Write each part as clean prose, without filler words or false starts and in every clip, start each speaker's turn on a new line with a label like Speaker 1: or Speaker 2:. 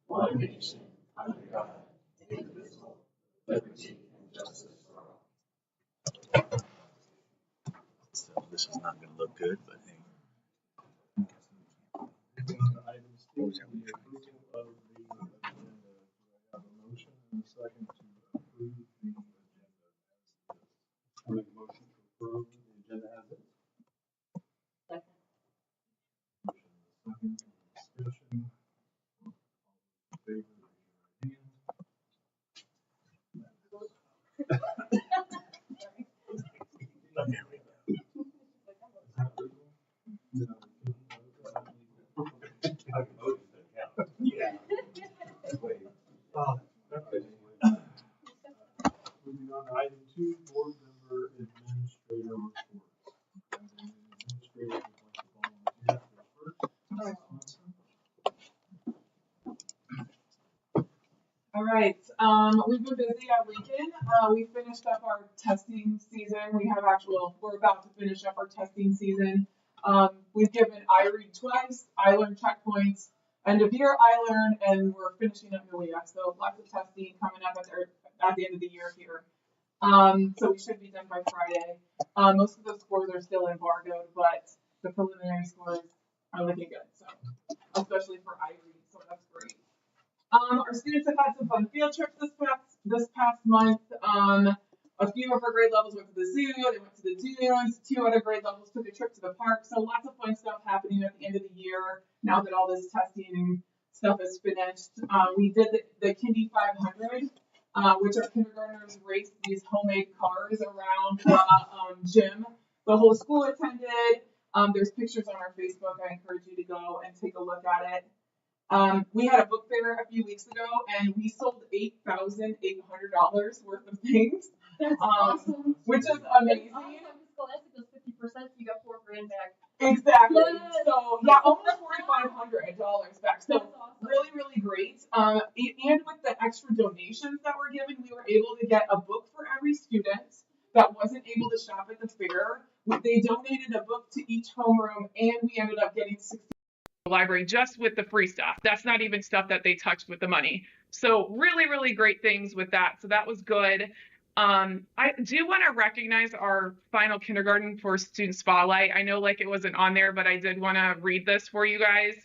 Speaker 1: one nation, under God, indivisible, with liberty and justice for all. So this is not going to look good, but hey.
Speaker 2: Item C, the approval of the agenda. Do I have a motion and a second to approve the agenda as it is? I make a motion to approve the agenda as it is.
Speaker 3: Second.
Speaker 2: Motion and a second, discussion. All in favor, raise your right hand. Yeah. Moving on to item 2, board member administrator reports. Administrator would like to volunteer first.
Speaker 4: All right, we've been busy at Lincoln. We finished up our testing season. We're about to finish up our testing season. We've given iRead twice, iLearn checkpoints, end of year iLearn, and we're finishing up NOEA. So lots of testing coming up at the end of the year here. So we should be done by Friday. Most of those scores are still embargoed, but the preliminary scores are looking good. So especially for iRead, so that's great. Our students have had some fun field trips this past month. A few of our grade levels went to the zoo, they went to the dunes, 2 other grade levels took a trip to the park. So lots of fun stuff happening at the end of the year now that all this testing and stuff is finished. We did the Kindy 500, which our kindergartners raced these homemade cars around the gym. The whole school attended. There's pictures on our Facebook. I encourage you to go and take a look at it. We had a book fair a few weeks ago, and we sold $8,800 worth of things.
Speaker 3: That's awesome.
Speaker 4: Which is amazing.
Speaker 3: Scholastic was 50%, you got $4,000 back.
Speaker 4: Exactly.
Speaker 3: Yes.
Speaker 4: So yeah, almost $4,500 back. So
Speaker 3: That's awesome.
Speaker 4: really, really great. And with the extra donations that were given, we were able to get a book for every student that wasn't able to shop at the fair. They donated a book to each homeroom, and we ended up getting 60 library just with the free stuff. That's not even stuff that they touched with the money. So really, really great things with that. So that was good. I do want to recognize our final kindergarten for Student Spotlight. I know like it wasn't on there, but I did want to read this for you guys.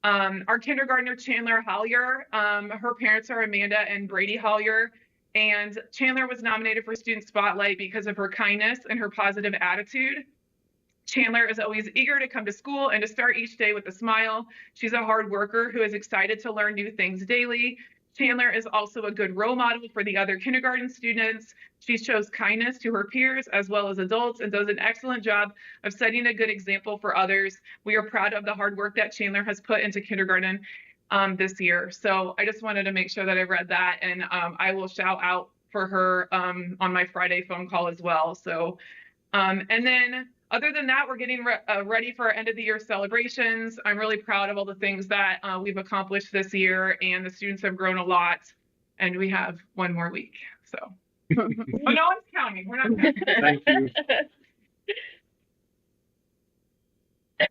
Speaker 4: Our kindergartner, Chandler Hollier, her parents are Amanda and Brady Hollier, and Chandler was nominated for Student Spotlight because of her kindness and her positive attitude. Chandler is always eager to come to school and to start each day with a smile. She's a hard worker who is excited to learn new things daily. Chandler is also a good role model for the other kindergarten students. She shows kindness to her peers as well as adults and does an excellent job of setting a good example for others. We are proud of the hard work that Chandler has put into kindergarten this year. So I just wanted to make sure that I read that, and I will shout out for her on my Friday phone call as well. So, and then other than that, we're getting ready for our end of the year celebrations. I'm really proud of all the things that we've accomplished this year, and the students have grown a lot, and we have one more week. So, but no one's counting. We're not counting.
Speaker 2: Thank you.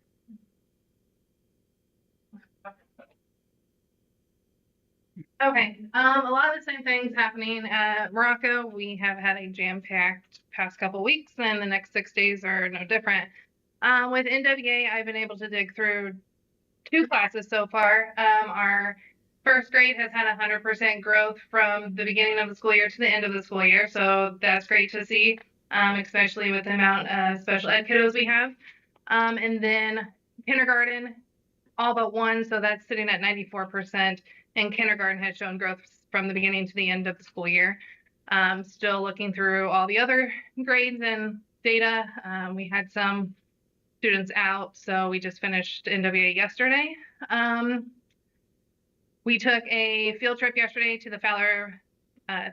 Speaker 5: Okay, a lot of the same things happening at Morocco. We have had a jam-packed past couple weeks, and the next 6 days are no different. With NWA, I've been able to dig through 2 classes so far. Our first grade has had 100% growth from the beginning of the school year to the end of the school year, so that's great to see, especially with the amount of special ed kiddos we have. And then kindergarten, all but 1, so that's sitting at 94%. And kindergarten has shown growth from the beginning to the end of the school year. Still looking through all the other grades and data. We had some students out, so we just finished NWA yesterday. We took a field trip yesterday to the Fowler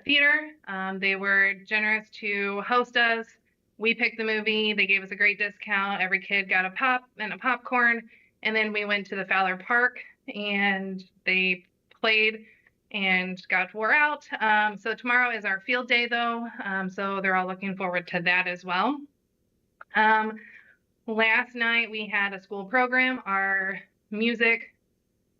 Speaker 5: Theater. They were generous to host us. We picked the movie. They gave us a great discount. Every kid got a pop and a popcorn. And then we went to the Fowler Park, and they played and got wore out. So tomorrow is our field day though. So they're all looking forward to that as well. Last night we had a school program. Our music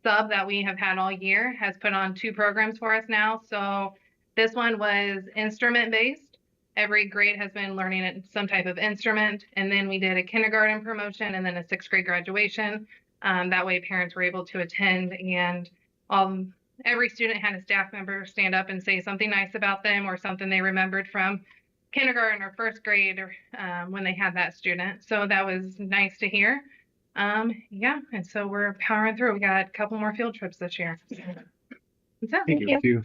Speaker 5: sub that we have had all year has put on 2 programs for us now. So this one was instrument based. Every grade has been learning some type of instrument. And then we did a kindergarten promotion and then a 6th grade graduation. That way parents were able to attend, and every student had a staff member stand up and say something nice about them or something they remembered from kindergarten or 1st grade or when they had that student. So that was nice to hear. Yeah, and so we're powering through. We got a couple more field trips this year. So,
Speaker 1: Thank you.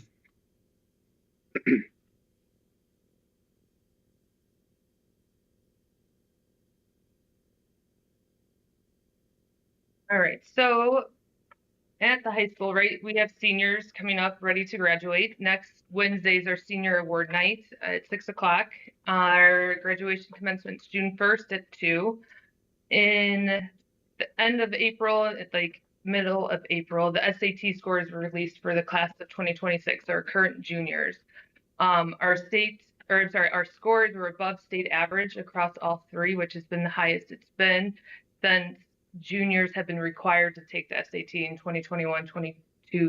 Speaker 6: All right, so at the high school, right, we have seniors coming up ready to graduate. Next Wednesday is our senior award night at 6 o'clock. Our graduation commencement's June 1st at 2. In the end of April, at like middle of April, the SAT scores were released for the class of 2026, our current juniors. Our scores were above state average across all 3, which has been the highest it's been since juniors have been required to take the SAT in 2021-22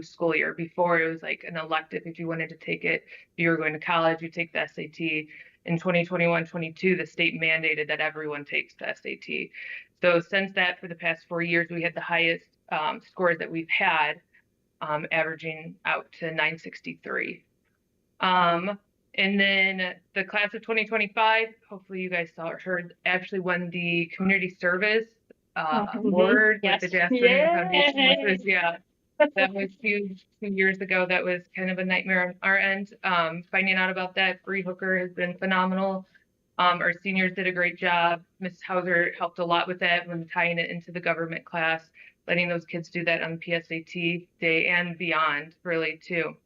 Speaker 6: school year. Before, it was like an elective. If you wanted to take it, if you were going to college, you take the SAT. In 2021-22, the state mandated that everyone takes the SAT. So since that, for the past 4 years, we had the highest scores that we've had, averaging out to 963. And then the class of 2025, hopefully you guys saw or heard, actually won the community service award with the Jasper Newton Foundation, which was, that was huge 2 years ago. That was kind of a nightmare on our end. Finding out about that, Bree Hooker has been phenomenal. Our seniors did a great job. Ms. Hauser helped a lot with that when tying it into the government class, letting those kids do that on PSAT day and beyond, really, too.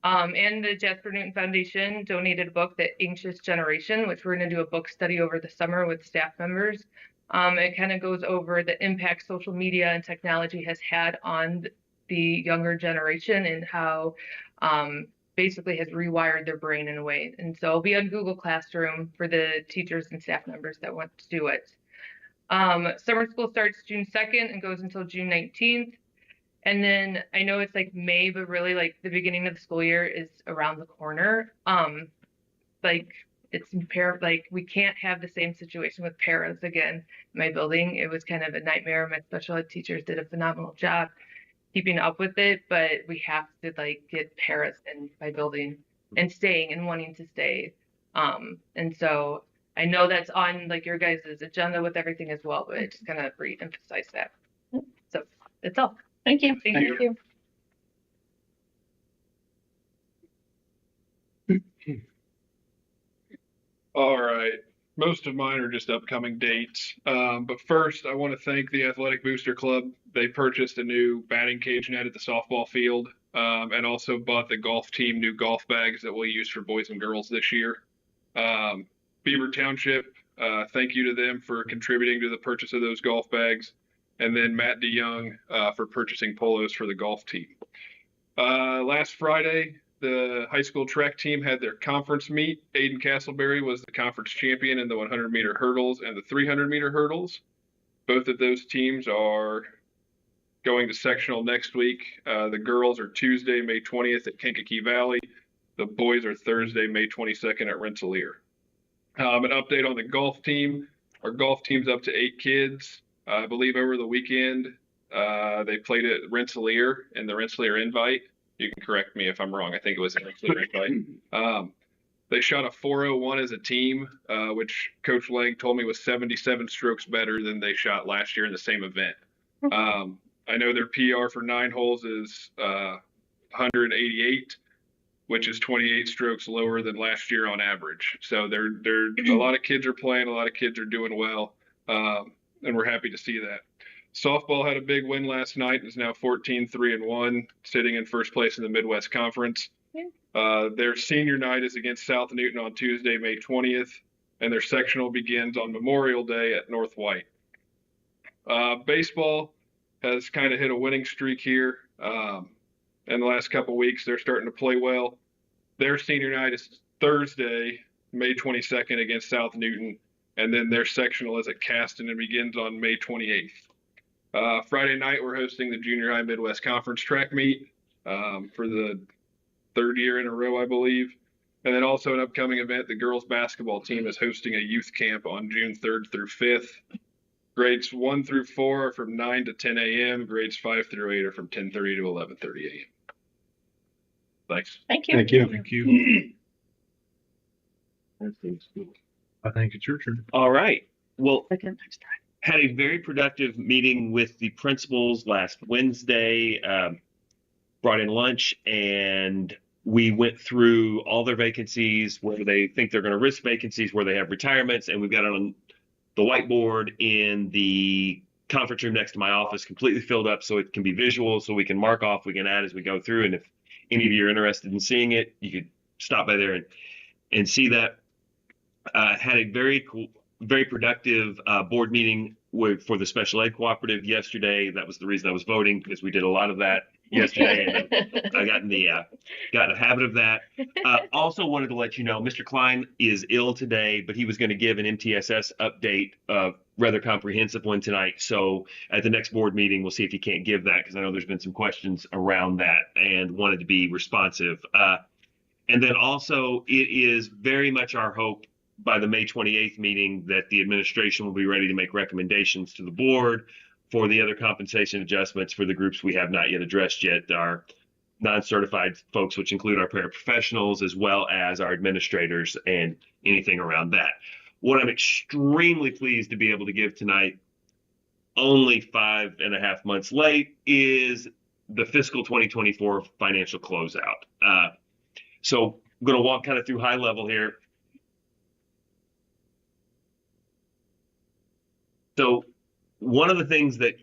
Speaker 6: And the Jasper Newton Foundation donated a book, The Anxious Generation, which we're going to do a book study over the summer with staff members. It kind of goes over the impact social media and technology has had on the younger generation and how basically has rewired their brain in a way. And so it'll be on Google Classroom for the teachers and staff members that want to do it. Summer school starts June 2nd and goes until June 19th. And then I know it's like May, but really like the beginning of the school year is around the corner. Like we can't have the same situation with paras again in my building. It was kind of a nightmare. My special ed teachers did a phenomenal job keeping up with it, but we have to like get paras in my building and staying and wanting to stay. And so I know that's on like your guys' agenda with everything as well, but I just kind of re-emphasize that. So that's all.
Speaker 7: Thank you.
Speaker 6: Thank you.
Speaker 2: All right. Most of mine are just upcoming dates. But first, I want to thank the Athletic Booster Club. They purchased a new batting cage net at the softball field, and also bought the golf team new golf bags that we'll use for boys and girls this year. Beaver Township, thank you to them for contributing to the purchase of those golf bags. And then Matt DeYoung for purchasing polos for the golf team. Last Friday, the high school track team had their conference meet. Aiden Castleberry was the conference champion in the 100-meter hurdles and the 300-meter hurdles. Both of those teams are going to sectional next week. The girls are Tuesday, May 20th at Kankakee Valley. The boys are Thursday, May 22nd at Rensselaer. An update on the golf team. Our golf team's up to 8 kids. I believe over the weekend, they played at Rensselaer in the Rensselaer Invite. You can correct me if I'm wrong. I think it was a Rensselaer Invite. They shot a 401 as a team, which Coach Lang told me was 77 strokes better than they shot last year in the same event. I know their PR for 9 holes is 188, which is 28 strokes lower than last year on average. So they're a lot of kids are playing, a lot of kids are doing well. And we're happy to see that. Softball had a big win last night and is now 14-3-1, sitting in first place in the Midwest Conference. Their senior night is against South Newton on Tuesday, May 20th, and their sectional begins on Memorial Day at North White. Baseball has kind of hit a winning streak here. In the last couple weeks, they're starting to play well. Their senior night is Thursday, May 22nd against South Newton. And then their sectional is at Caston and begins on May 28th.
Speaker 7: Friday night, we're hosting the Junior High Midwest Conference track meet for the third year in a row, I believe. And then also an upcoming event, the girls basketball team is hosting a youth camp on June 3rd through 5th. Grades 1 through 4 are from 9 to 10 a.m. Grades 5 through 8 are from 10:30 to 11:30 a.m. Thanks.
Speaker 6: Thank you.
Speaker 2: Thank you.
Speaker 1: Thank you.
Speaker 2: That seems cool.
Speaker 1: I think it's your turn.
Speaker 8: All right. Well,
Speaker 6: Again, next time.
Speaker 8: had a very productive meeting with the principals last Wednesday. Brought in lunch and we went through all their vacancies, where they think they're going to risk vacancies, where they have retirements, and we've got it on the whiteboard in the conference room next to my office, completely filled up so it can be visual, so we can mark off, we can add as we go through. And if any of you are interested in seeing it, you could stop by there and see that. Had a very cool, very productive board meeting for the special ed cooperative yesterday. That was the reason I was voting, because we did a lot of that yesterday, and I got in the habit of that. Also wanted to let you know, Mr. Klein is ill today, but he was going to give an MTSS update, rather comprehensive one tonight. So at the next board meeting, we'll see if he can't give that, because I know there's been some questions around that and wanted to be responsive. And then also, it is very much our hope by the May 28th meeting that the administration will be ready to make recommendations to the board for the other compensation adjustments for the groups we have not yet addressed yet, our non-certified folks, which include our paraprofessionals, as well as our administrators and anything around that. What I'm extremely pleased to be able to give tonight, only 5.5 months late, is the fiscal 2024 financial closeout. So I'm going to walk kind of through high level here. So one of the things that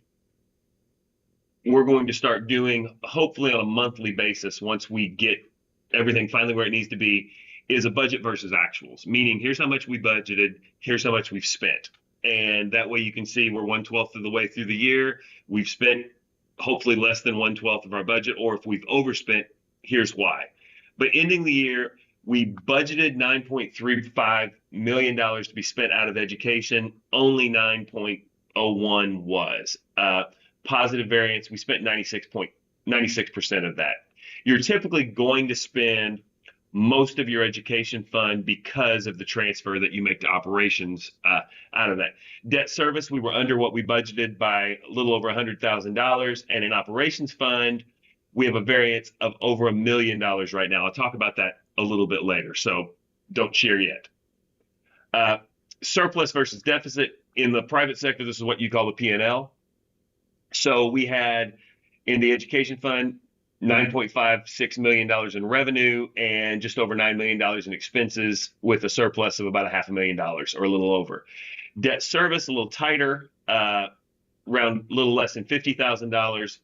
Speaker 8: we're going to start doing, hopefully on a monthly basis, once we get everything finally where it needs to be, is a budget versus actuals, meaning here's how much we budgeted, here's how much we've spent. And that way you can see we're 1/12 of the way through the year. We've spent hopefully less than 1/12 of our budget, or if we've overspent, here's why. But ending the year, we budgeted $9.35 million to be spent out of education. Only 9.01 was. Positive variance, we spent 96% of that. You're typically going to spend most of your education fund because of the transfer that you make to operations out of that. Debt service, we were under what we budgeted by a little over $100,000. And in operations fund, we have a variance of over $1 million right now. I'll talk about that a little bit later, so don't cheer yet. Surplus versus deficit. In the private sector, this is what you call the P&L. So we had in the education fund $9.56 million in revenue and just over $9 million in expenses, with a surplus of about $500,000 or a little over. Debt service, a little tighter, around a little less than $50,000.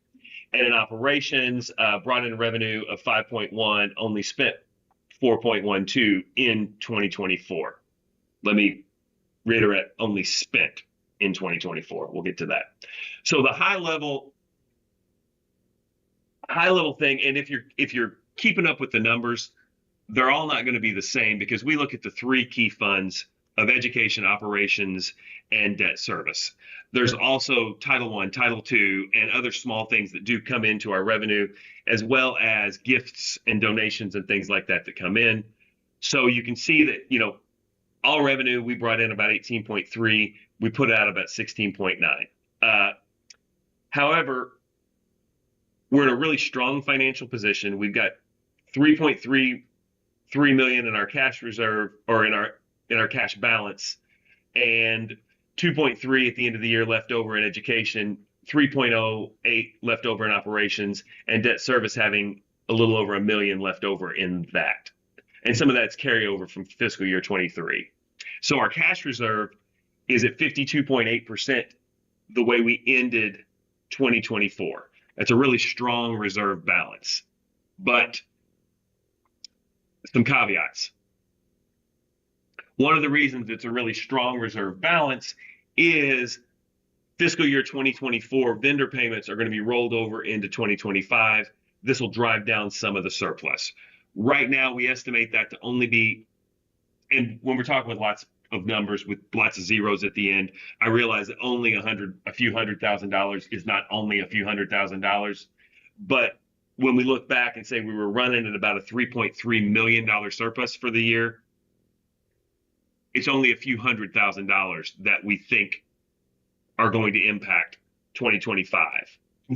Speaker 8: And in operations, brought in revenue of 5.1, only spent 4.12 in 2024. Let me reiterate, only spent in 2024. We'll get to that. So the high level thing, and if you're keeping up with the numbers, they're all not going to be the same, because we look at the three key funds of education, operations, and debt service. There's also Title I, Title II, and other small things that do come into our revenue, as well as gifts and donations and things like that come in. So you can see that, all revenue, we brought in about 18.3. We put out about 16.9. However, we're in a really strong financial position. We've got $3.33 million in our cash reserve, or in our cash balance, and 2.3 at the end of the year left over in education, 3.08 left over in operations, and debt service having a little over $1 million left over in that. And some of that's carryover from fiscal year 23. So our cash reserve is at 52.8% the way we ended 2024. That's a really strong reserve balance, but some caveats. One of the reasons it's a really strong reserve balance is fiscal year 2024 vendor payments are going to be rolled over into 2025. This will drive down some of the surplus. Right now, we estimate that to only be, and when we're talking with lots of numbers with lots of zeros at the end. I realize that only a few $100,000 is not only a few $100,000, but when we look back and say we were running at about a $3.3 million surplus for the year, it's only a few $100,000 that we think are going to impact 2025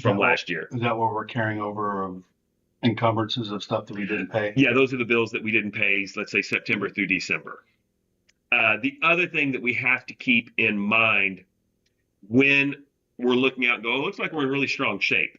Speaker 8: from last year.
Speaker 2: Is that what we're carrying over of encumbrances of stuff that we didn't pay?
Speaker 8: Yeah, those are the bills that we didn't pay, let's say September through December. The other thing that we have to keep in mind when we're looking out and go, it looks like we're in really strong shape.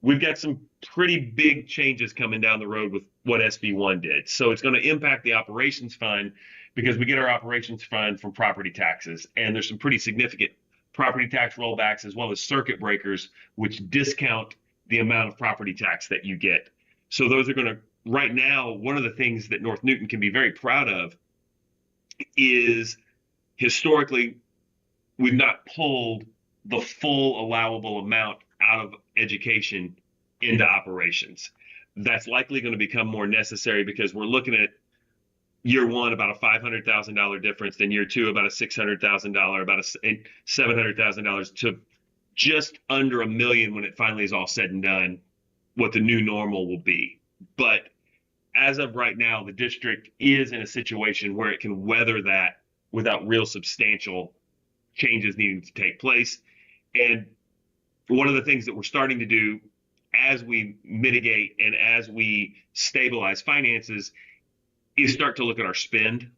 Speaker 8: We've got some pretty big changes coming down the road with what SB1 did. So it's going to impact the operations fund because we get our operations fund from property taxes. And there's some pretty significant property tax rollbacks as well as circuit breakers, which discount the amount of property tax that you get. So those are going to, right now, one of the things that North Newton can be very proud of is historically, we've not pulled the full allowable amount out of education into operations. That's likely going to become more necessary because we're looking at year one about a $500,000 difference, then year two about a $600,000, about a $700,000 to just under $1 million when it finally is all said and done, what the new normal will be. But as of right now, the district is in a situation where it can weather that without real substantial changes needing to take place. And one of the things that we're starting to do as we mitigate and as we stabilize finances is start to look at our spend.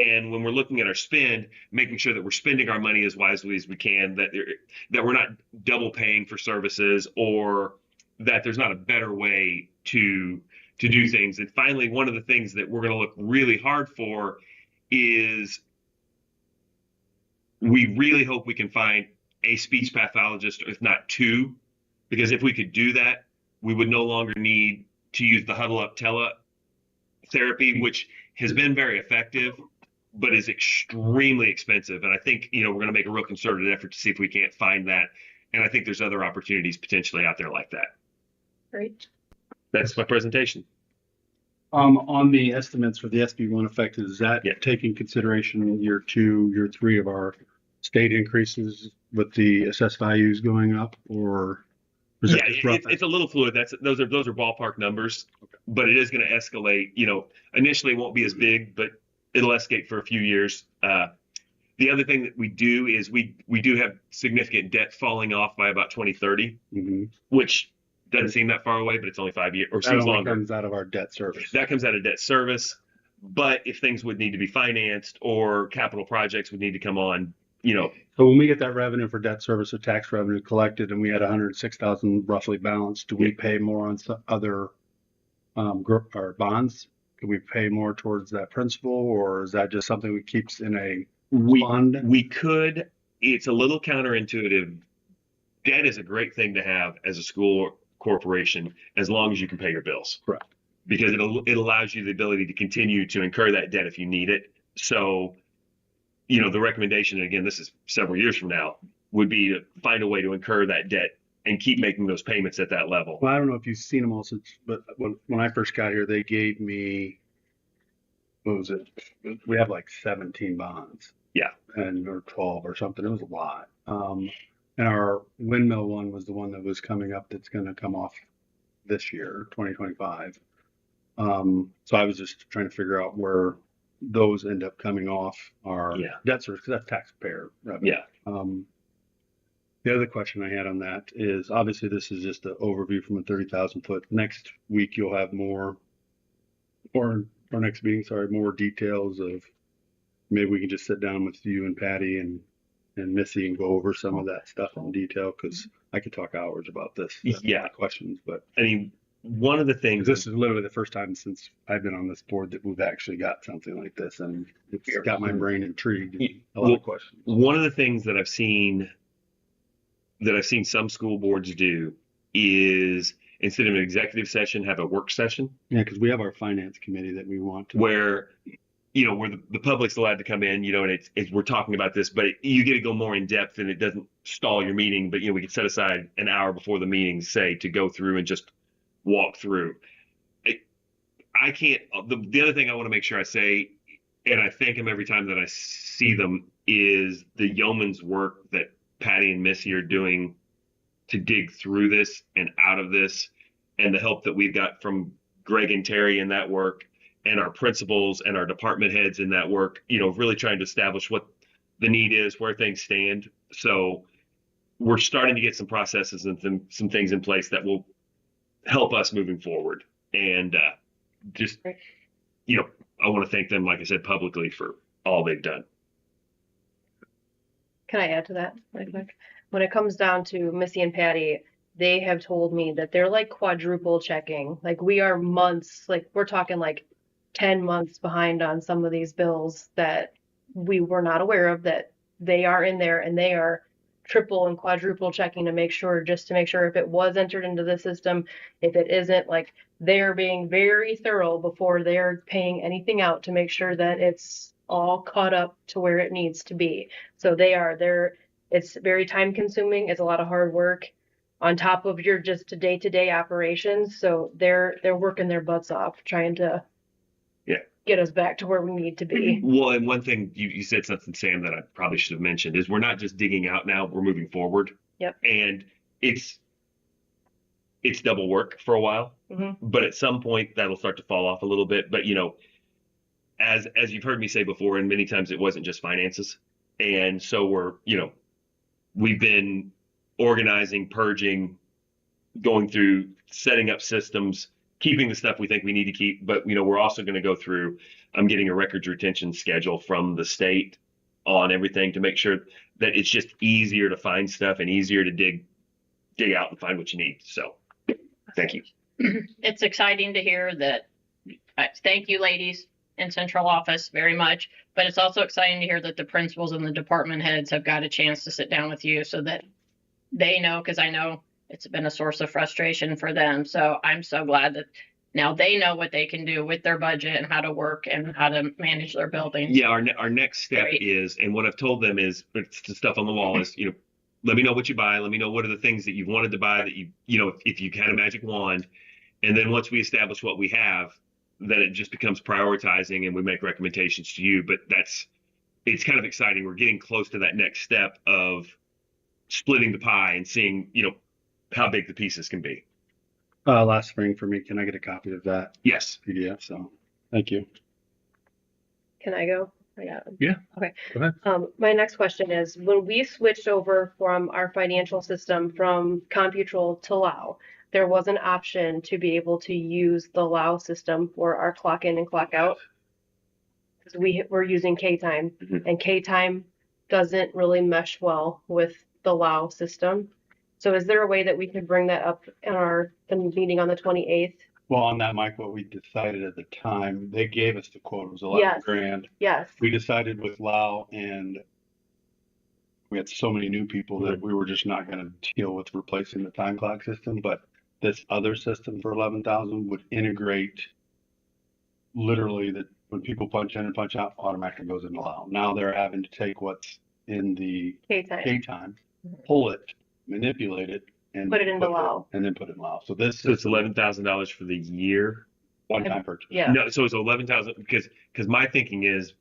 Speaker 8: And when we're looking at our spend, making sure that we're spending our money as wisely as we can, that we're not double paying for services, or that there's not a better way to do things. And finally, one of the things that we're going to look really hard for is we really hope we can find a speech pathologist, if not two, because if we could do that, we would no longer need to use the huddle up tele-therapy, which has been very effective, but is extremely expensive. And I think, we're going to make a real concerted effort to see if we can't find that. And I think there's other opportunities potentially out there like that.
Speaker 5: Great.
Speaker 8: That's my presentation.
Speaker 2: On the estimates for the SB1 effect, is that taking consideration in year 2, year 3 of our state increases with the assessed values going up, or is
Speaker 8: yeah, it's a little fluid. Those are ballpark numbers, but it is going to escalate. Initially it won't be as big, but it'll escalate for a few years. The other thing that we do is we do have significant debt falling off by about 2030, which doesn't seem that far away, but it's only 5 years or seems longer.
Speaker 2: That comes out of our debt service.
Speaker 8: That comes out of debt service. But if things would need to be financed or capital projects would need to come on,
Speaker 2: So when we get that revenue for debt service or tax revenue collected, and we had 106,000 roughly balanced, do we pay more on some other or bonds? Can we pay more towards that principal, or is that just something we keeps in a fund?
Speaker 8: We could. It's a little counterintuitive. Debt is a great thing to have as a school corporation, as long as you can pay your bills.
Speaker 2: Correct.
Speaker 8: Because it allows you the ability to continue to incur that debt if you need it. So, the recommendation, and again, this is several years from now, would be to find a way to incur that debt and keep making those payments at that level.
Speaker 2: Well, I don't know if you've seen them all since, but when I first got here, they gave me, what was it? We have like 17 bonds.
Speaker 8: Yeah.
Speaker 2: Or 12 or something. It was a lot. And our windmill one was the one that was coming up that's going to come off this year, 2025. So I was just trying to figure out where those end up coming off our debt service, because that's taxpayer revenue.
Speaker 8: Yeah.
Speaker 2: The other question I had on that is, obviously this is just an overview from a 30,000 foot. Next week you'll have more, or next meeting, sorry, more details of, maybe we can just sit down with you and Patty and Missy and go over some of that stuff in detail, because I could talk hours about this. Questions, but
Speaker 8: I mean, one of the things,
Speaker 2: this is literally the first time since I've been on this board that we've actually got something like this, and it's got my brain intrigued. A lot of questions.
Speaker 8: One of the things that I've seen some school boards do is, instead of an executive session, have a work session.
Speaker 2: Yeah, because we have our finance committee that we want to.
Speaker 8: Where the public's allowed to come in, and it's we're talking about this, but you get to go more in depth, and it doesn't stall your meeting. But we can set aside an hour before the meeting, say, to go through and just walk through. I can't. The other thing I want to make sure I say and I thank them every time that I see them, is the yeoman's work that Patty and Missy are doing to dig through this and out of this, and the help that we've got from Greg and Terry in that work, and our principals and our department heads in that work, really trying to establish what the need is, where things stand. So we're starting to get some processes and some things in place that will help us moving forward. And just, I want to thank them, like I said, publicly for all they've done.
Speaker 9: Can I add to that really quick? When it comes down to Missy and Patty, they have told me that they're like quadruple checking. Like we are months, like we're talking like 10 months behind on some of these bills that we were not aware of, that they are in there, and they are triple and quadruple checking to make sure if it was entered into the system, if it isn't, like they're being very thorough before they're paying anything out to make sure that it's all caught up to where it needs to be. So it's very time consuming. It's a lot of hard work on top of your just day-to-day operations. So they're working their butts off trying to get us back to where we need to be.
Speaker 8: Well, and one thing you said something, Sam, that I probably should have mentioned is we're not just digging out now, we're moving forward.
Speaker 9: Yep.
Speaker 8: And it's double work for a while, but at some point that'll start to fall off a little bit. But as you've heard me say before, and many times it wasn't just finances. And so we've been organizing, purging, going through, setting up systems, keeping the stuff we think we need to keep. But, we're also going to go through, I'm getting a records retention schedule from the state on everything to make sure that it's just easier to find stuff and easier to dig out and find what you need. So thank you.
Speaker 10: It's exciting to hear that. Thank you, ladies in central office, very much. But it's also exciting to hear that the principals and the department heads have got a chance to sit down with you so that they know, because I know it's been a source of frustration for them. So I'm so glad that now they know what they can do with their budget and how to work and how to manage their buildings.
Speaker 8: Yeah, our next step is, and what I've told them is, it's the stuff on the wall is, let me know what you buy. Let me know what are the things that you wanted to buy that if you had a magic wand. And then once we establish what we have, then it just becomes prioritizing and we make recommendations to you. But it's kind of exciting. We're getting close to that next step of splitting the pie and seeing, how big the pieces can be.
Speaker 2: Last spring for me, can I get a copy of that
Speaker 8: Yes.
Speaker 2: PDF? So thank you.
Speaker 9: Can I go? I got it.
Speaker 2: Yeah.
Speaker 9: Okay.
Speaker 2: Go ahead.
Speaker 9: My next question is, when we switched over from our financial system from Computrol to Lao, there was an option to be able to use the Lao system for our clock in and clock out. Because we're using K-Time, and K-Time doesn't really mesh well with the Lao system. So is there a way that we could bring that up in the meeting on the 28th?
Speaker 2: Well, on that, Mike, what we decided at the time, they gave us the quote, it was 11 grand.
Speaker 9: Yes.
Speaker 2: We decided with Lao, and we had so many new people that we were just not going to deal with replacing the time clock system. But this other system for 11,000 would integrate literally that when people punch in and punch out, automatically goes into Lao. Now they're having to take what's in the K-Time, pull it, manipulate it, and
Speaker 9: put it into Lao.
Speaker 2: And then put it in Lao. So
Speaker 8: it's $11,000 for the year.
Speaker 2: One-time purchase.
Speaker 9: Yeah.
Speaker 8: No, so it's 11,000 because my thinking is,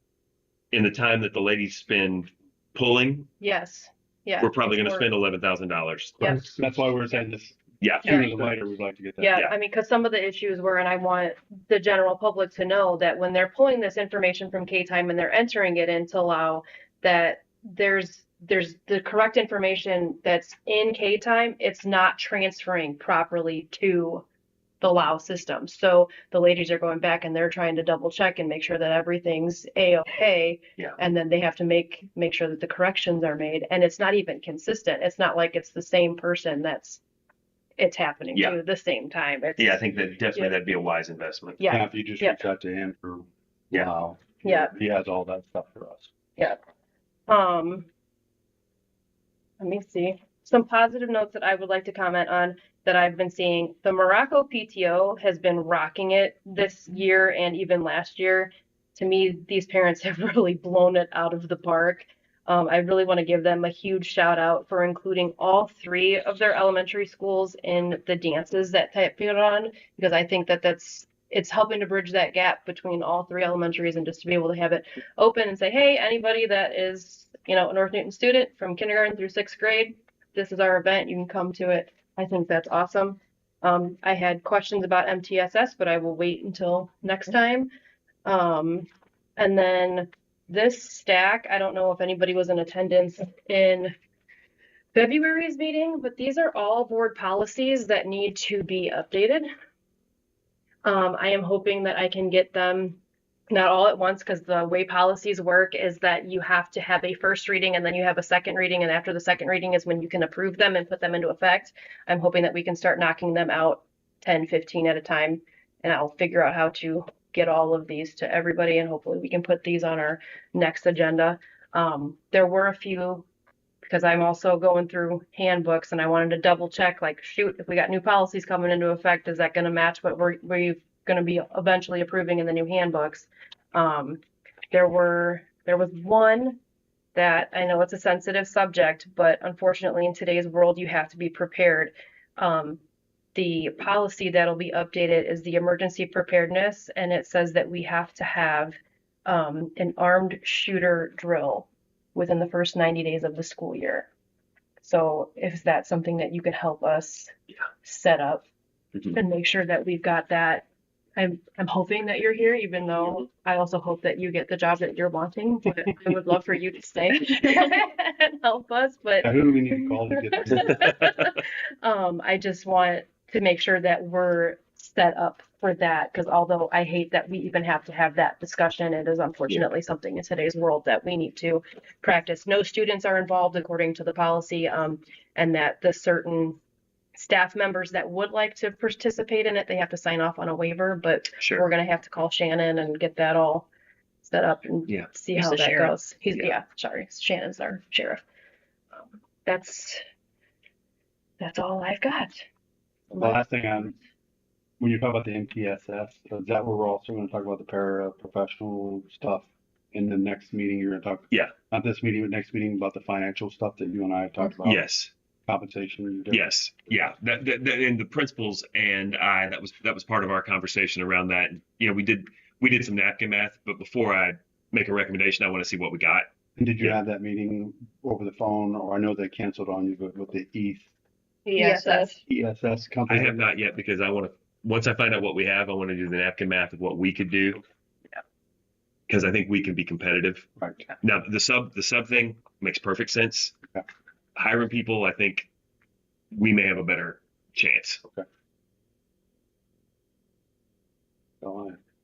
Speaker 8: in the time that the ladies spend pulling,
Speaker 9: Yes. Yeah.
Speaker 8: we're probably going to spend $11,000.
Speaker 9: Yes.
Speaker 2: That's why we're saying this.
Speaker 8: Yeah.
Speaker 2: Sooner than later, we'd like to get that.
Speaker 9: Yeah, I mean, because some of the issues were, and I want the general public to know that when they're pulling this information from K-Time and they're entering it into Lao, that there's the correct information that's in K-Time, it's not transferring properly to the Lao system. So the ladies are going back and they're trying to double check and make sure that everything's A-okay.
Speaker 8: Yeah.
Speaker 9: And then they have to make sure that the corrections are made. And it's not even consistent. It's not like it's the same person it's happening to at the same time.
Speaker 8: I think that definitely that'd be a wise investment.
Speaker 9: Yeah.
Speaker 2: If you just reach out to Andrew, Lao,
Speaker 9: Yeah.
Speaker 2: he has all that stuff for us.
Speaker 9: Yeah. Let me see. Some positive notes that I would like to comment on that I've been seeing. The Morocco PTO has been rocking it this year and even last year. To me, these parents have really blown it out of the park. I really want to give them a huge shout out for including all 3 of their elementary schools in the dances that they put on, because I think that it's helping to bridge that gap between all three elementaries and just to be able to have it open and say, hey, anybody that is, you know, a North Newton student from kindergarten through 6th grade, this is our event. You can come to it. I think that's awesome. I had questions about MTSS, but I will wait until next time. And then this stack, I don't know if anybody was in attendance in February's meeting, but these are all board policies that need to be updated. I am hoping that I can get them not all at once, because the way policies work is that you have to have a first reading and then you have a second reading, and after the second reading is when you can approve them and put them into effect. I'm hoping that we can start knocking them out 10, 15 at a time, and I'll figure out how to get all of these to everybody, and hopefully we can put these on our next agenda. There were a few, because I'm also going through handbooks and I wanted to double check, like, shoot, if we got new policies coming into effect, is that going to match what we're going to be eventually approving in the new handbooks? There was one that I know it's a sensitive subject, but unfortunately in today's world, you have to be prepared. The policy that'll be updated is the emergency preparedness, and it says that we have to have an armed shooter drill within the first 90 days of the school year. So if that's something that you could help us set up and make sure that we've got that. I'm hoping that you're here, even though I also hope that you get the job that you're wanting. But I would love for you to stay and help us. But
Speaker 2: Who do we need to call to get this?
Speaker 9: I just want to make sure that we're set up for that, because although I hate that we even have to have that discussion, it is unfortunately something in today's world that we need to practice. No students are involved according to the policy, and that the certain staff members that would like to participate in it, they have to sign off on a waiver, but we're going to have to call Shannon and get that all set up and see how that goes. Shannon's our sheriff. That's all I've got.
Speaker 2: The last thing when you talk about the MTSS, is that where we're also going to talk about the paraprofessional stuff in the next meeting? You're going to talk, not this meeting, but next meeting, about the financial stuff that you and I have talked about?
Speaker 8: Yes.
Speaker 2: Compensation.
Speaker 8: Yes. Yeah. That and the principals and I, that was part of our conversation around that. You know, we did some napkin math, but before I make a recommendation, I want to see what we got.
Speaker 2: And did you have that meeting over the phone, or I know they canceled on you, but with the ESS company?
Speaker 8: I have not yet, because once I find out what we have, I want to do the napkin math of what we could do. Yeah. Because I think we can be competitive.
Speaker 2: Right.
Speaker 8: Now the sub thing makes perfect sense.
Speaker 2: Okay.
Speaker 8: Hiring people, I think we may have a better chance.
Speaker 2: Okay.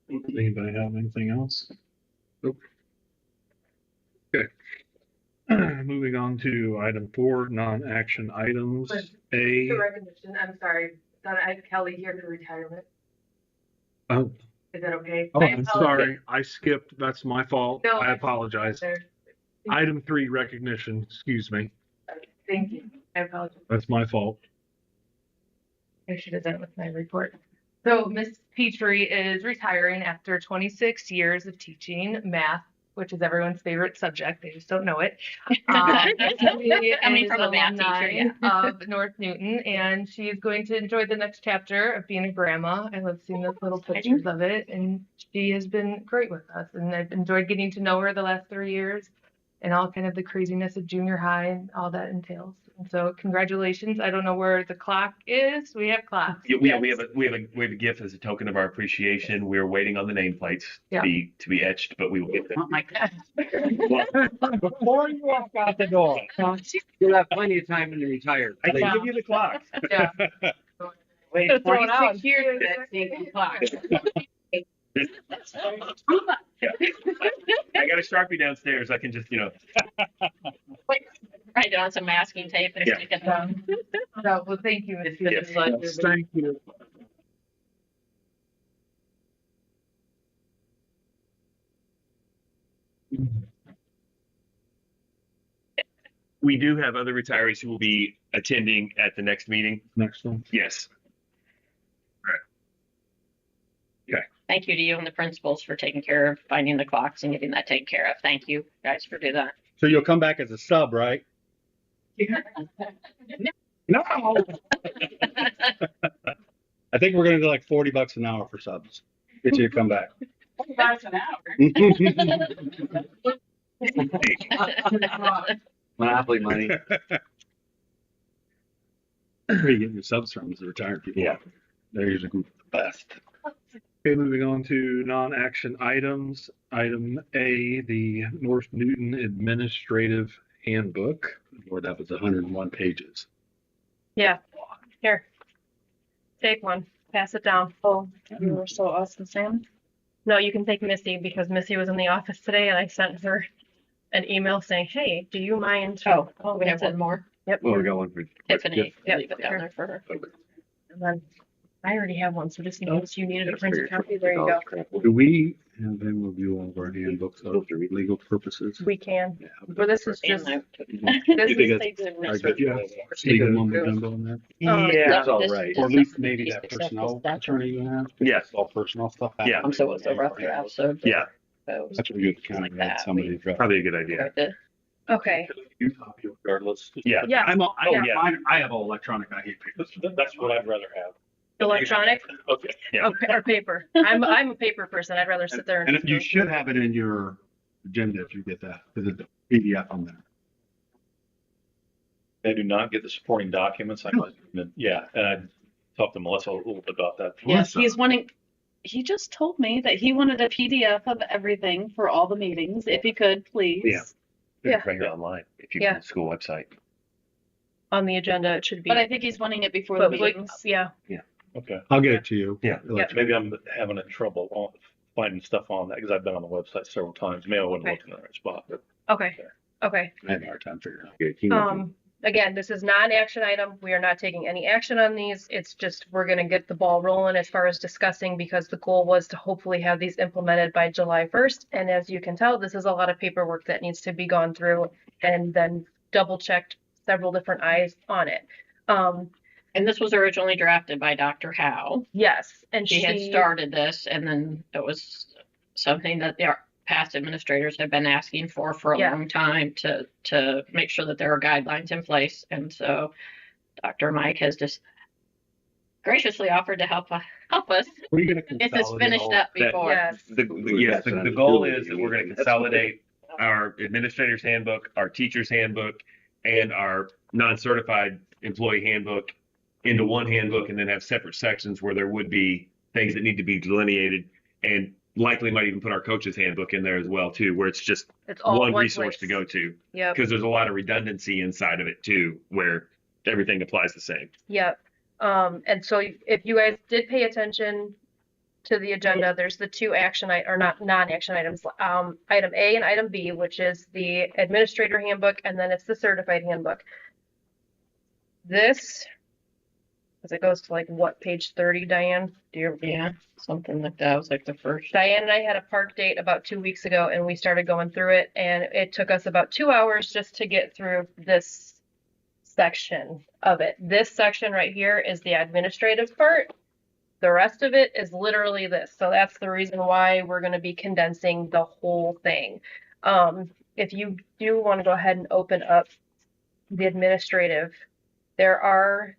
Speaker 2: Anybody have anything else?
Speaker 7: Nope. Okay. Moving on to item 4, non-action items.
Speaker 5: The recognition, I'm sorry, I have Kelly here for retirement.
Speaker 7: Oh.
Speaker 5: Is that okay?
Speaker 7: Oh, I'm sorry. I skipped. That's my fault.
Speaker 5: No,
Speaker 7: I apologize.
Speaker 5: There.
Speaker 7: Item 3, recognition. Excuse me.
Speaker 5: Thank you. I apologize.
Speaker 7: That's my fault.
Speaker 5: I should have done it with my report. So Miss Petrie is retiring after 26 years of teaching math, which is everyone's favorite subject. They just don't know it.
Speaker 10: Coming from a math teacher,
Speaker 5: of North Newton, and she is going to enjoy the next chapter of being a grandma. I love seeing those little pictures of it, and she has been great with us, and I've enjoyed getting to know her the last 3 years, and all kind of the craziness of junior high and all that entails. And so congratulations. I don't know where the clock is. We have clocks.
Speaker 8: Yeah, we have a gift as a token of our appreciation. We're waiting on the nameplates to be etched, but we will get them.
Speaker 10: Oh my God.
Speaker 11: Before you walk out the door, you'll have plenty of time when you retire.
Speaker 8: I can give you the clocks.
Speaker 5: Yeah.
Speaker 11: Wait,
Speaker 5: Throw it out.
Speaker 10: 26 years of that stinking clock.
Speaker 8: I got a Sharpie downstairs. I can just,
Speaker 10: Write it on some masking tape and stick it down.
Speaker 5: No, well, thank you. Miss
Speaker 8: Yes.
Speaker 5: Petrie.
Speaker 7: Thank you.
Speaker 8: We do have other retirees who will be attending at the next meeting.
Speaker 2: Next one.
Speaker 8: Yes.
Speaker 10: Thank you to you and the principals for taking care of finding the clocks and getting that taken care of. Thank you guys for doing that.
Speaker 2: So you'll come back as a sub, right? No. I think we're going to do like $40 an hour for subs. Get you to come back.
Speaker 4: That's an hour.
Speaker 11: Monopoly money.
Speaker 2: Where you get your subs from is the retired people.
Speaker 8: Yeah.
Speaker 2: They're usually the best. Okay, moving on to non-action items. Item A, the North Newton Administrative Handbook. Lord, that was 101 pages.
Speaker 9: Yeah. Here. Take one. Pass it down.
Speaker 10: Oh, you were so awesome, Sam.
Speaker 9: No, you can take Missy because Missy was in the office today and I sent her an email saying, hey, do you mind?
Speaker 10: Oh, we have one more.
Speaker 9: Yep.
Speaker 11: Well, we got one for
Speaker 10: Tiffany,
Speaker 9: Yep.
Speaker 10: leave it down there for her.
Speaker 9: And then I already have one, so just in case you needed a
Speaker 11: That's for your
Speaker 9: printed copy, there you go.
Speaker 2: Do we have them review all of our handbooks for legal purposes?
Speaker 9: We can.
Speaker 2: Yeah.
Speaker 9: But this is
Speaker 10: And
Speaker 9: just,
Speaker 10: I-
Speaker 9: this
Speaker 2: You
Speaker 9: is,
Speaker 2: think Do you have legal mumbo jumbo in there?
Speaker 8: Yeah.
Speaker 11: It's all right.
Speaker 2: Or at least maybe that
Speaker 10: Except
Speaker 2: personnel
Speaker 10: the
Speaker 2: attorney you have?
Speaker 8: Yeah.
Speaker 2: It's all personnel stuff.
Speaker 8: Yeah.
Speaker 10: So it's a rough draft, so.
Speaker 8: Yeah.
Speaker 10: So-
Speaker 2: That's what you kind
Speaker 10: Like
Speaker 2: of had
Speaker 10: that,
Speaker 2: somebody draft.
Speaker 8: Probably a good idea.
Speaker 9: okay.
Speaker 2: You copy regardless.
Speaker 8: Yeah.
Speaker 9: Yeah.
Speaker 2: I'm all,
Speaker 8: Oh, yeah.
Speaker 2: I have all electronic. I hate paper. That's what I'd rather have.
Speaker 9: Electronic
Speaker 2: Okay.
Speaker 8: Yeah.
Speaker 9: or paper. I'm a paper person. I'd rather sit there
Speaker 2: And if you should have it in your agenda if you get that, because it's a PDF on there.
Speaker 12: They do not get the supporting documents. Yeah, and I talked to Melissa a little bit about that.
Speaker 13: Yes, he's wanting, he just told me that he wanted a PDF of everything for all the meetings, if he could, please.
Speaker 8: Yeah. You
Speaker 9: Yeah.
Speaker 8: can find it online if you
Speaker 9: Yeah.
Speaker 8: go to the school website.
Speaker 9: on the agenda. It should be.
Speaker 13: But I think he's wanting it before the
Speaker 9: But like,
Speaker 13: meetings.
Speaker 9: yeah.
Speaker 12: Okay.
Speaker 2: I'll get it to you.
Speaker 8: Yeah.
Speaker 12: Maybe I'm having a trouble finding stuff on that because I've been on the website several times. Maybe I wasn't
Speaker 9: Okay.
Speaker 12: looking in the right spot. But
Speaker 9: Okay. Okay.
Speaker 2: I had a hard time figuring out.
Speaker 9: Again, this is not an action item. We are not taking any action on these. It's just, we're gonna get the ball rolling as far as discussing, because the goal was to hopefully have these implemented by July 1st. And as you can tell, this is a lot of paperwork that needs to be gone through and then double checked several different eyes on it.
Speaker 10: And this was originally drafted by Dr. Howe.
Speaker 9: Yes, and
Speaker 10: She had started this, and then it was something that the past administrators have been asking for a
Speaker 9: Yeah.
Speaker 10: long time to make sure that there are guidelines in place. And so Dr. Mike has just graciously offered to help us
Speaker 2: Were you gonna
Speaker 10: get this
Speaker 2: consolidate
Speaker 10: finished
Speaker 2: all-
Speaker 10: up before.
Speaker 9: Yes.
Speaker 8: The goal is that we're going to consolidate our administrator's handbook, our teacher's handbook, and our non-certified employee handbook into one handbook, and then have separate sections where there would be things that need to be delineated, and likely might even put our coach's handbook in there as well too, where it's just
Speaker 9: It's all
Speaker 8: one
Speaker 9: one
Speaker 8: resource to
Speaker 9: place.
Speaker 8: go to,
Speaker 9: Yep.
Speaker 8: because there's a lot of redundancy inside of it too, where everything applies the same.
Speaker 9: Yep. And so if you guys did pay attention to the agenda, there's the two or not non-action items, item A and item B, which is the administrator handbook, and then it's the certified handbook. This, as it goes to like what, page 30, Diane?
Speaker 10: Yeah, something like that. It was like the first.
Speaker 9: Diane and I had a park date about 2 weeks ago, and we started going through it, and it took us about 2 hours just to get through this section of it. This section right here is the administrative part. The rest of it is literally this. So that's the reason why we're going to be condensing the whole thing. If you do want to go ahead and open up the administrative, there are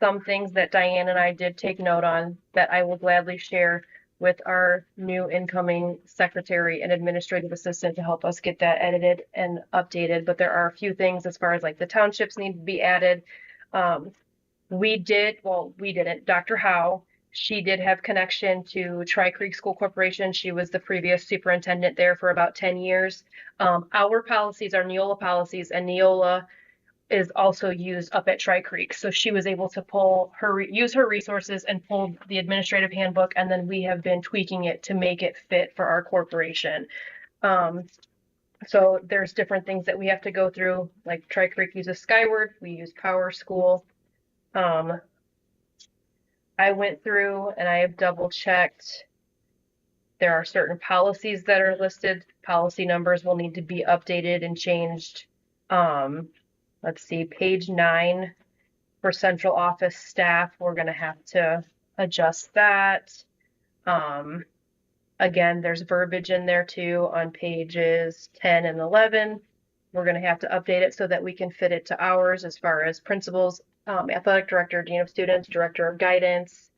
Speaker 9: some things that Diane and I did take note on that I will gladly share with our new incoming secretary and administrative assistant to help us get that edited and updated. But there are a few things as far as like the townships need to be added. We didn't. Dr. Howe, she did have connection to Tri Creek School Corporation. She was the previous superintendent there for about 10 years. Our policies are Neola policies, and Neola is also used up at Tri Creek. So she was able to use her resources and pull the administrative handbook, and then we have been tweaking it to make it fit for our corporation. So there's different things that we have to go through, like Tri Creek uses Skyward, we use Power School. I went through and I have double checked. There are certain policies that are listed. Policy numbers will need to be updated and changed. Let's see, page 9 for central office staff, we're going to have to adjust that. Again, there's verbiage in there too on pages 10 and 11. We're going to have to update it so that we can fit it to ours as far as principals, athletic director, dean of students, director of guidance.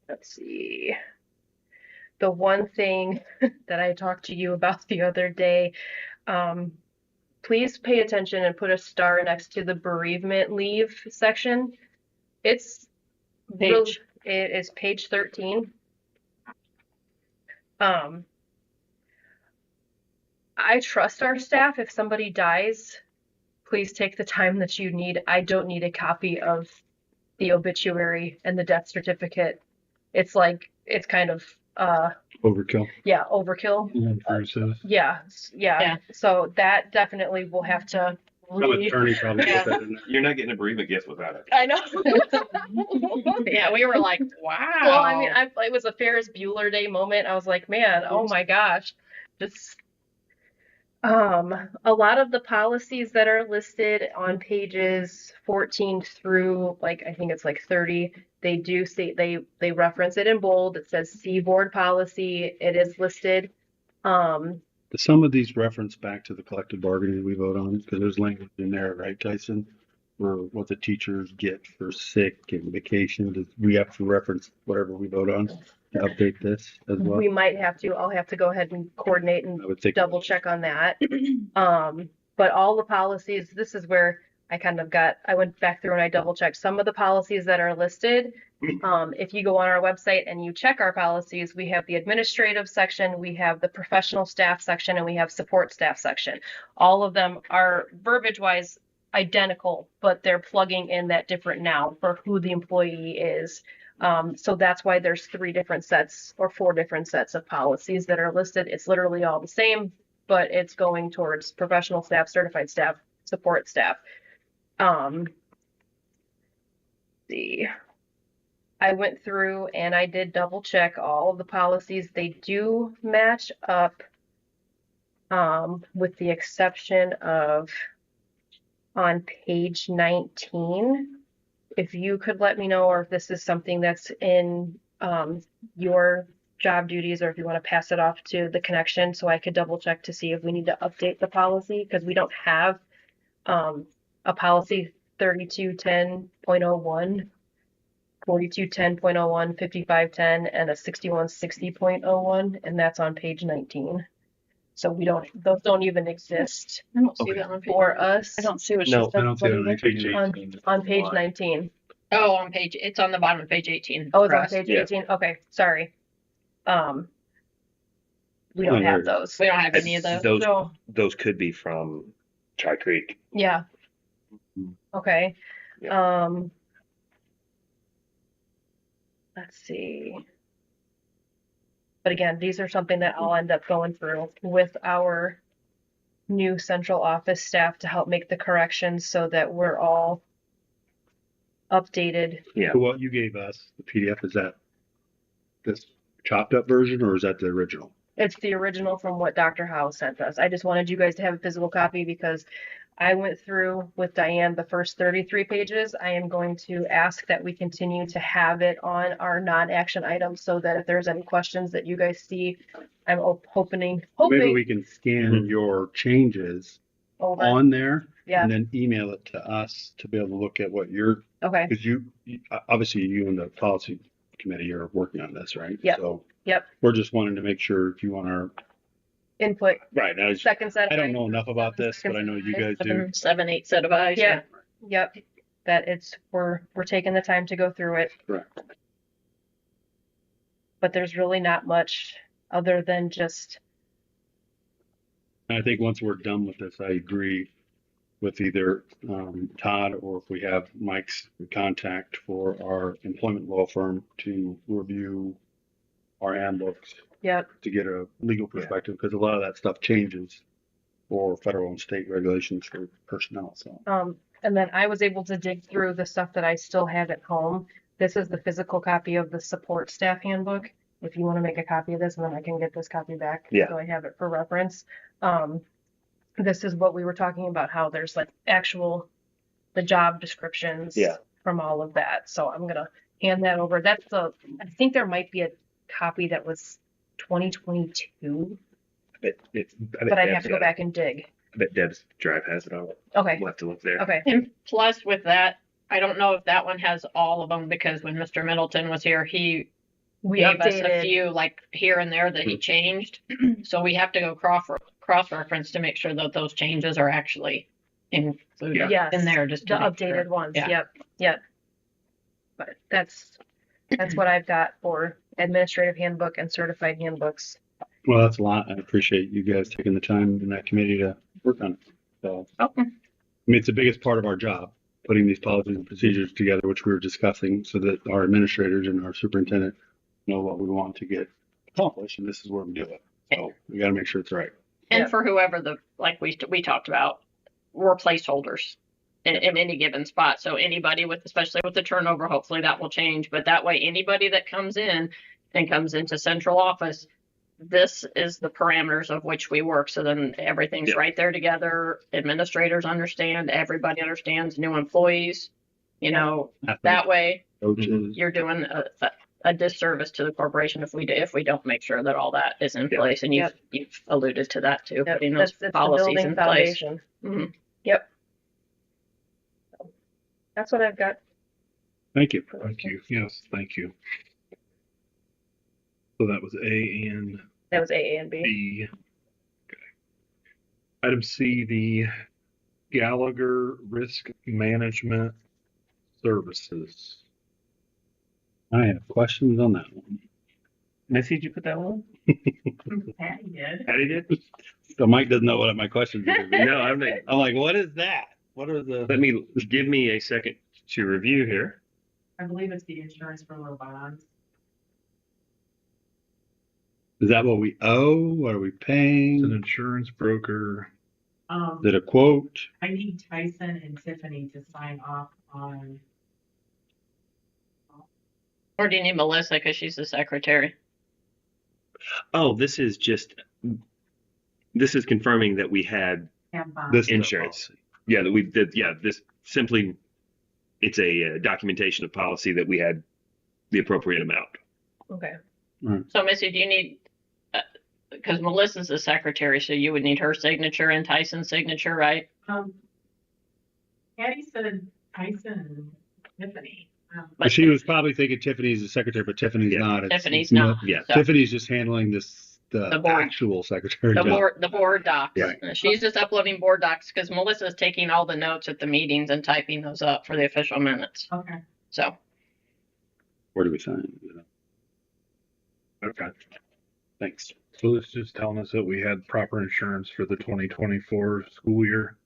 Speaker 9: let's see. The one thing that I talked to you about the other day, please pay attention and put a star next to the bereavement leave section. It's
Speaker 10: Page.
Speaker 9: it is page 13. I trust our staff. If somebody dies, please take the time that you need. I don't need a copy of the obituary and the death certificate. It's like, it's kind of,
Speaker 2: Overkill.
Speaker 9: yeah, overkill. Yeah. So that definitely will have to
Speaker 2: Attorney probably put that in there.
Speaker 8: You're not getting a bereavement gift without it.
Speaker 9: I know.
Speaker 10: Yeah, we were like, wow.
Speaker 9: Well, I mean, it was a Ferris Bueller Day moment. I was like, man, oh my gosh. Just a lot of the policies that are listed on pages 14 through like I think it's like 30, they do say they reference it in bold. It says C board policy. It is listed.
Speaker 2: Some of these reference back to the collective bargaining we vote on, because there's language in there, right, Tyson? For what the teachers get for sick and vacation. Does we have to reference whatever we vote on to update this as well?
Speaker 9: We might have to. I'll have to go ahead and coordinate and
Speaker 2: I would think
Speaker 9: double check on that. But all the policies, this is where I went back through and I double checked some of the policies that are listed. If you go on our website and you check our policies, we have the administrative section, we have the professional staff section, and we have support staff section. All of them are verbiage wise identical, but they're plugging in that different noun for who the employee is. So that's why there's 3 different sets or 4 different sets of policies that are listed. It's literally all the same, but it's going towards professional staff, certified staff, support staff. See, I went through and I did double check all of the policies. They do match up, with the exception of on page 19. If you could let me know, or if this is something that's in your job duties, or if you want to pass it off to the connection so I could double check to see if we need to update the policy, because we don't have a policy 3210.01, 4210.01, 5510, and a 6160.01, and that's on page 19. So those don't even exist
Speaker 10: I don't see that on page.
Speaker 9: for us.
Speaker 13: I don't see what
Speaker 8: No,
Speaker 13: she said.
Speaker 2: I don't see it on page 18.
Speaker 9: On page 19.
Speaker 10: Oh, it's on the bottom of page 18.
Speaker 9: Oh, it's on
Speaker 10: Press.
Speaker 9: page
Speaker 8: Yeah.
Speaker 9: 18. Okay, sorry. We don't have those.
Speaker 10: We don't have any of those.
Speaker 8: Those could be from Tri Creek.
Speaker 9: Yeah. Okay. Let's see. But again, these are something that I'll end up going through with our new central office staff to help make the corrections so that we're all updated.
Speaker 8: Yeah.
Speaker 2: So what you gave us, the PDF, is that this chopped up version or is that the original?
Speaker 9: It's the original from what Dr. Howe sent us. I just wanted you guys to have a physical copy because I went through with Diane the first 33 pages. I am going to ask that we continue to have it on our non-action items so that if there's any questions that you guys see, I'm hoping
Speaker 2: Maybe we can scan your changes
Speaker 9: over.
Speaker 2: on there
Speaker 9: Yeah.
Speaker 2: and then email it to us to be able to look at what you're,
Speaker 9: Okay.
Speaker 2: because you obviously you and the policy committee are working on this, right?
Speaker 9: Yep.
Speaker 2: So
Speaker 9: Yep.
Speaker 2: we're just wanting to make sure if you want our
Speaker 9: Input.
Speaker 2: right.
Speaker 9: Second set.
Speaker 2: I don't know enough about this, but I know you guys do.
Speaker 10: 7, 8 set of eyes.
Speaker 9: Yeah. Yep. That we're taking the time to go through it.
Speaker 2: Correct.
Speaker 9: But there's really not much other than just
Speaker 2: I think once we're done with this, I agree with either Todd or if we have Mike's contact for our employment law firm to review our handbooks.
Speaker 9: Yep.
Speaker 2: To get a legal perspective, because a lot of that stuff changes for federal and state regulations for personnel. So
Speaker 9: and then I was able to dig through the stuff that I still have at home. This is the physical copy of the support staff handbook. If you want to make a copy of this, and then I can get this copy back.
Speaker 8: Yeah.
Speaker 9: So I have it for reference. This is what we were talking about, how there's like the job descriptions from all of that. So I'm gonna hand that over. I think there might be a copy that was 2022, but I'd have to go back and dig.
Speaker 8: I bet Deb's drive has it on.
Speaker 9: Okay.
Speaker 8: We'll have to look there.
Speaker 9: Okay.
Speaker 10: And plus with that, I don't know if that one has all of them because when Mr. Middleton was here, he
Speaker 9: We
Speaker 10: gave us a
Speaker 9: updated.
Speaker 10: few like here and there that he changed. So we have to go cross-reference to make sure that those changes are actually included
Speaker 9: Yes,
Speaker 10: in there. Just
Speaker 9: the
Speaker 10: to make
Speaker 9: updated
Speaker 10: sure.
Speaker 9: ones.
Speaker 10: Yeah.
Speaker 9: Yep. But that's what I've got for administrative handbook and certified handbooks.
Speaker 2: Well, that's a lot. I appreciate you guys taking the time in that committee to work on it. So,
Speaker 10: Okay.
Speaker 2: I mean, it's the biggest part of our job, putting these policies and procedures together, which we were discussing, so that our administrators and our superintendent know what we want to get accomplished, and this is where we do it. So we got to make sure it's right.
Speaker 10: And for whoever like we talked about, we're placeholders in any given spot. So anybody especially with the turnover, hopefully that will change. But that way, anybody that comes in and comes into central office, this is the parameters of which we work. So then everything's right there together. Administrators understand, everybody understands, new employees, that way
Speaker 2: Coaches.
Speaker 10: you're doing a disservice to the corporation if we don't make sure that all that is in place. And you've alluded to that too, putting those
Speaker 9: That's
Speaker 10: policies
Speaker 9: the building
Speaker 10: in place.
Speaker 9: foundation.
Speaker 10: Mhm.
Speaker 9: Yep. That's what I've got.
Speaker 2: Thank you. Thank you. Yes, thank you. So that was A and
Speaker 9: That was A and B.
Speaker 2: B. Okay. Item C, the Gallagher Risk Management Services. I have questions on that one.
Speaker 8: Missy, did you put that one?
Speaker 4: Patty did.
Speaker 8: Patty did?
Speaker 2: So Mike doesn't know what my questions are.
Speaker 8: No, I'm
Speaker 2: like, what is that? What are the?
Speaker 8: Give me a second to review here.
Speaker 4: I believe it's the insurance for low bonds.
Speaker 2: Is that what we owe? What are we paying? It's an insurance broker. Is it a quote?
Speaker 4: I need Tyson and Tiffany to sign off on.
Speaker 10: Or do you need Melissa because she's the secretary?
Speaker 8: Oh, this is confirming that we had
Speaker 2: This
Speaker 8: insurance. Yeah, that we did. Yeah, this simply, it's a documentation of policy that we had the appropriate amount.
Speaker 9: Okay.
Speaker 10: So Missy, do you need, because Melissa's the secretary, so you would need her signature and Tyson's signature, right?
Speaker 4: Patty said Tyson and Tiffany.
Speaker 2: But she was probably thinking Tiffany's the secretary, but Tiffany's not.
Speaker 10: Tiffany's not.
Speaker 8: Yeah.
Speaker 10: So-
Speaker 2: Tiffany's just handling the
Speaker 10: board.
Speaker 2: actual secretary
Speaker 10: The
Speaker 2: job.
Speaker 10: board docs.
Speaker 2: Right.
Speaker 10: She's just uploading board docs because Melissa's taking all the notes at the meetings and typing those up for the official minutes.
Speaker 4: Okay.
Speaker 10: So,
Speaker 2: Where do we sign? Okay. Thanks. So this is just telling us that we had proper insurance for the 2024 school year.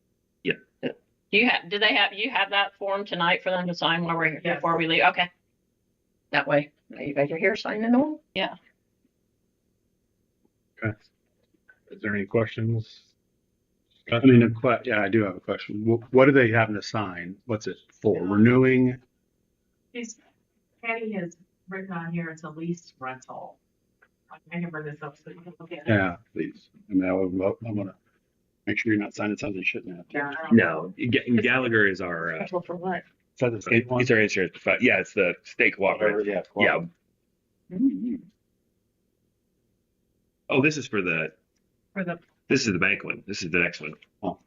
Speaker 8: Yeah.
Speaker 10: you have that form tonight for them to sign while we're here before we leave? Okay. That way, you guys are here signing them.
Speaker 13: Yeah.
Speaker 2: Okay. Is there any questions? I mean, yeah, I do have a question. What are they having to sign? What's it for? Renewing?
Speaker 4: Patty has written on here it's a lease rental. I can bring this up so you can look at it.
Speaker 2: Yeah, please. I mean, I want to make sure you're not signing something you shouldn't have.
Speaker 4: Yeah.
Speaker 8: No, Gallagher is our.
Speaker 9: Well, for what?
Speaker 2: Is that the state one?
Speaker 8: It's our insurance provider. Yeah, it's the state cooperative.
Speaker 2: Yeah.
Speaker 8: Yeah. Oh, this is for the. This is the bank one. This is the next one.
Speaker 2: Oh.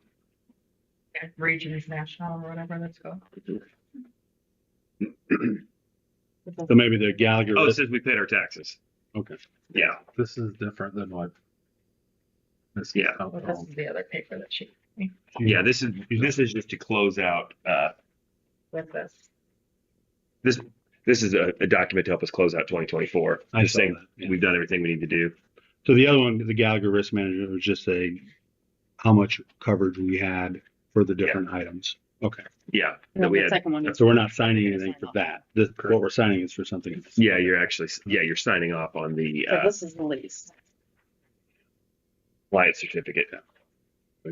Speaker 4: Regions National or whatever that's called.
Speaker 2: So maybe the Gallagher.
Speaker 8: Oh, it says we paid our taxes.
Speaker 2: Okay.
Speaker 8: Yeah.
Speaker 2: This is different than what.
Speaker 4: This is the other paper that she.
Speaker 8: Yeah, this is just to close out.
Speaker 4: With this.
Speaker 8: This is a document to help us close out 2024.
Speaker 2: I
Speaker 8: Just
Speaker 2: saw
Speaker 8: saying
Speaker 2: that, yeah.
Speaker 8: we've done everything we need to do.
Speaker 2: So the other one, the Gallagher Risk Manager, was just how much coverage we had for the different items. Okay.
Speaker 8: Yeah.
Speaker 13: No,
Speaker 8: that we
Speaker 13: the
Speaker 8: had.
Speaker 13: second one.
Speaker 2: So we're not signing anything for that. What we're signing is for something else.
Speaker 8: Yeah, you're signing off on the
Speaker 13: So this is the lease.
Speaker 8: client certificate.
Speaker 2: So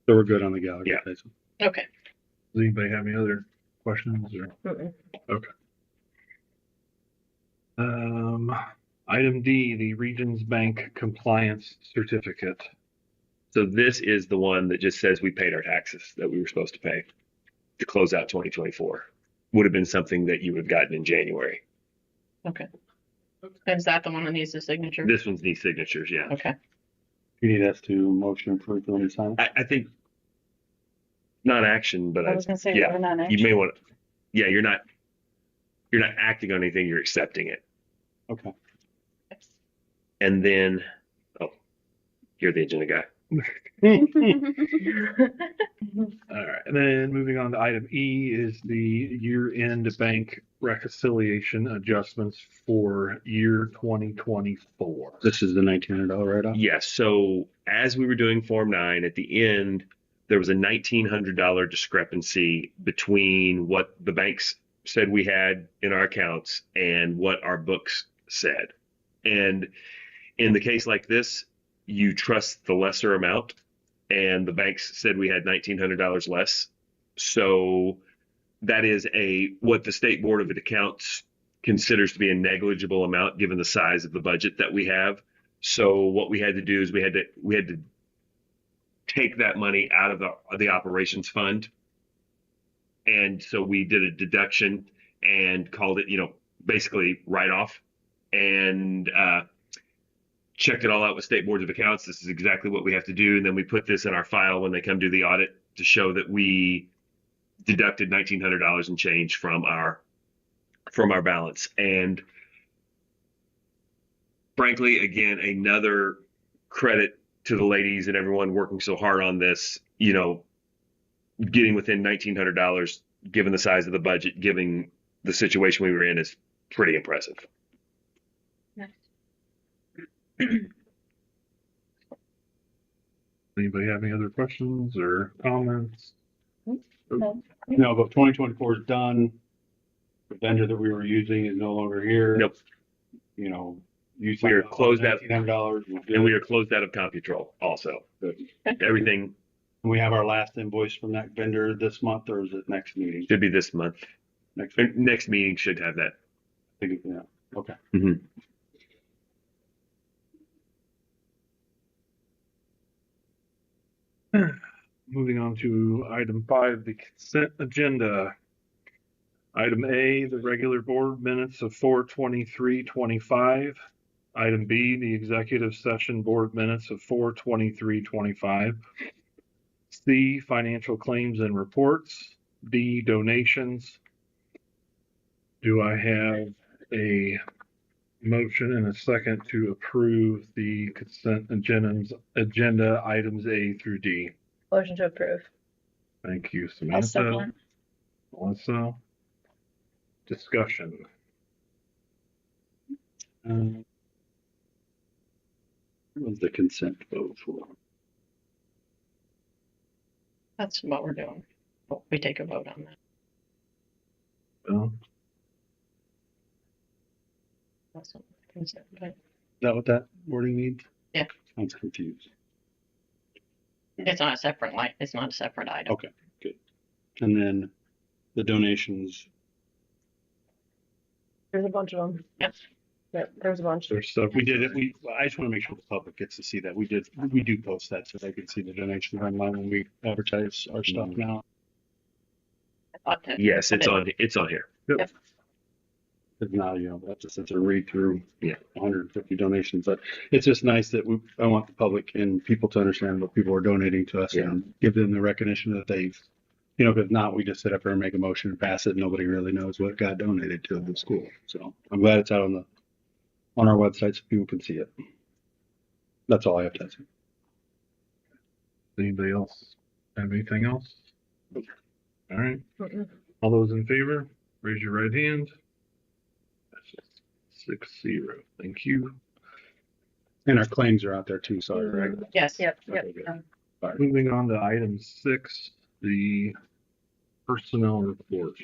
Speaker 2: we're good on the Gallagher.
Speaker 8: Yeah.
Speaker 2: Tyson.
Speaker 10: Okay.
Speaker 2: Does anybody have any other questions? Okay. Item D, the Regions Bank Compliance Certificate.
Speaker 8: So this is the one that just says we paid our taxes that we were supposed to pay to close out 2024. Would have been something that you would have gotten in January.
Speaker 10: Okay. Is that the one that needs the signature?
Speaker 8: This one's needs signatures, yeah.
Speaker 10: Okay.
Speaker 2: You need us to motion approve when you sign it?
Speaker 8: I think not action, but
Speaker 13: I was gonna say,
Speaker 8: yeah,
Speaker 13: we're not
Speaker 8: you may want. Yeah, you're not You're not acting on anything, you're accepting it.
Speaker 11: Okay.
Speaker 8: And then, oh, you're the agenda guy.
Speaker 2: All right, and then moving on to item E is the year-end bank reconciliation adjustments for year 2024.
Speaker 11: This is the $1,900 write-off?
Speaker 8: Yes. So as we were doing Form 9, at the end, there was a $1,900 discrepancy between what the banks said we had in our accounts and what our books said. And in the case like this, you trust the lesser amount, and the banks said we had $1,900 less. So that is what the State Board of Accounts considers to be a negligible amount given the size of the budget that we have. So what we had to do is we had to take that money out of the operations fund. And so we did a deduction and called it, basically write off, and checked it all out with State Boards of Accounts. This is exactly what we have to do. And then we put this in our file when they come do the audit to show that we deducted $1,900 and change from our balance. And frankly, again, another credit to the ladies and everyone working so hard on this, getting within $1,900, given the size of the budget, given the situation we were in, is pretty impressive.
Speaker 2: Anybody have any other questions or comments?
Speaker 11: No, but 2024 is done. The vendor that we were using is no longer here.
Speaker 8: Nope.
Speaker 11: We
Speaker 8: are closed out,
Speaker 11: $1,900.
Speaker 8: and we are closed out of CompuTrol also.
Speaker 11: Good.
Speaker 8: Everything
Speaker 11: We have our last invoice from that vendor this month, or is it next meeting?
Speaker 8: should be this month.
Speaker 11: Next week?
Speaker 8: Next meeting should have that.
Speaker 11: Yeah. Okay.
Speaker 8: Mhm.
Speaker 2: Moving on to item 5, the consent agenda. Item A, the regular board minutes of 4/23/25. Item B, the executive session board minutes of 4/23/25. C, financial claims and reports. D, donations. Do I have a motion and a second to approve the consent agenda items A through D?
Speaker 9: Motion to approve.
Speaker 2: Thank you,
Speaker 13: I'll
Speaker 2: Samantha.
Speaker 13: second.
Speaker 2: Melissa. Discussion.
Speaker 11: What was the consent vote for?
Speaker 10: That's what we're doing. We take a vote on that.
Speaker 2: Well,
Speaker 10: That's what consent vote.
Speaker 11: Is that what that wording means?
Speaker 10: Yeah.
Speaker 11: I'm confused.
Speaker 10: It's not a separate it's not a separate item.
Speaker 11: Okay, good. And then the donations.
Speaker 9: There's a bunch of them.
Speaker 10: Yep.
Speaker 9: Yep, there's a bunch.
Speaker 2: there's stuff
Speaker 11: We did it. I just want to make sure the public gets to see that. We do post that so they can see the donations online when we advertise our stuff now.
Speaker 10: I thought that.
Speaker 8: Yes, it's on here.
Speaker 10: Yep.
Speaker 11: Because now, that's just a read through.
Speaker 8: Yeah.
Speaker 11: 150 donations, but it's just nice that I want the public and people to understand what people are donating to us and give them the recognition that they've, if not, we just sit up there and make a motion and pass it. And nobody really knows what got donated to the school. So I'm glad it's out on our website so people can see it. That's all I have to say.
Speaker 2: Anybody else have anything else? All right.
Speaker 9: Mm-mm.
Speaker 2: All those in favor, raise your right hand. That's just 6-0. Thank you.
Speaker 11: And our claims are out there too. Sorry, right?
Speaker 10: Yes.
Speaker 9: Yep,
Speaker 11: Okay,
Speaker 9: yep.
Speaker 11: good. All right.
Speaker 2: Moving on to item 6, the personnel report.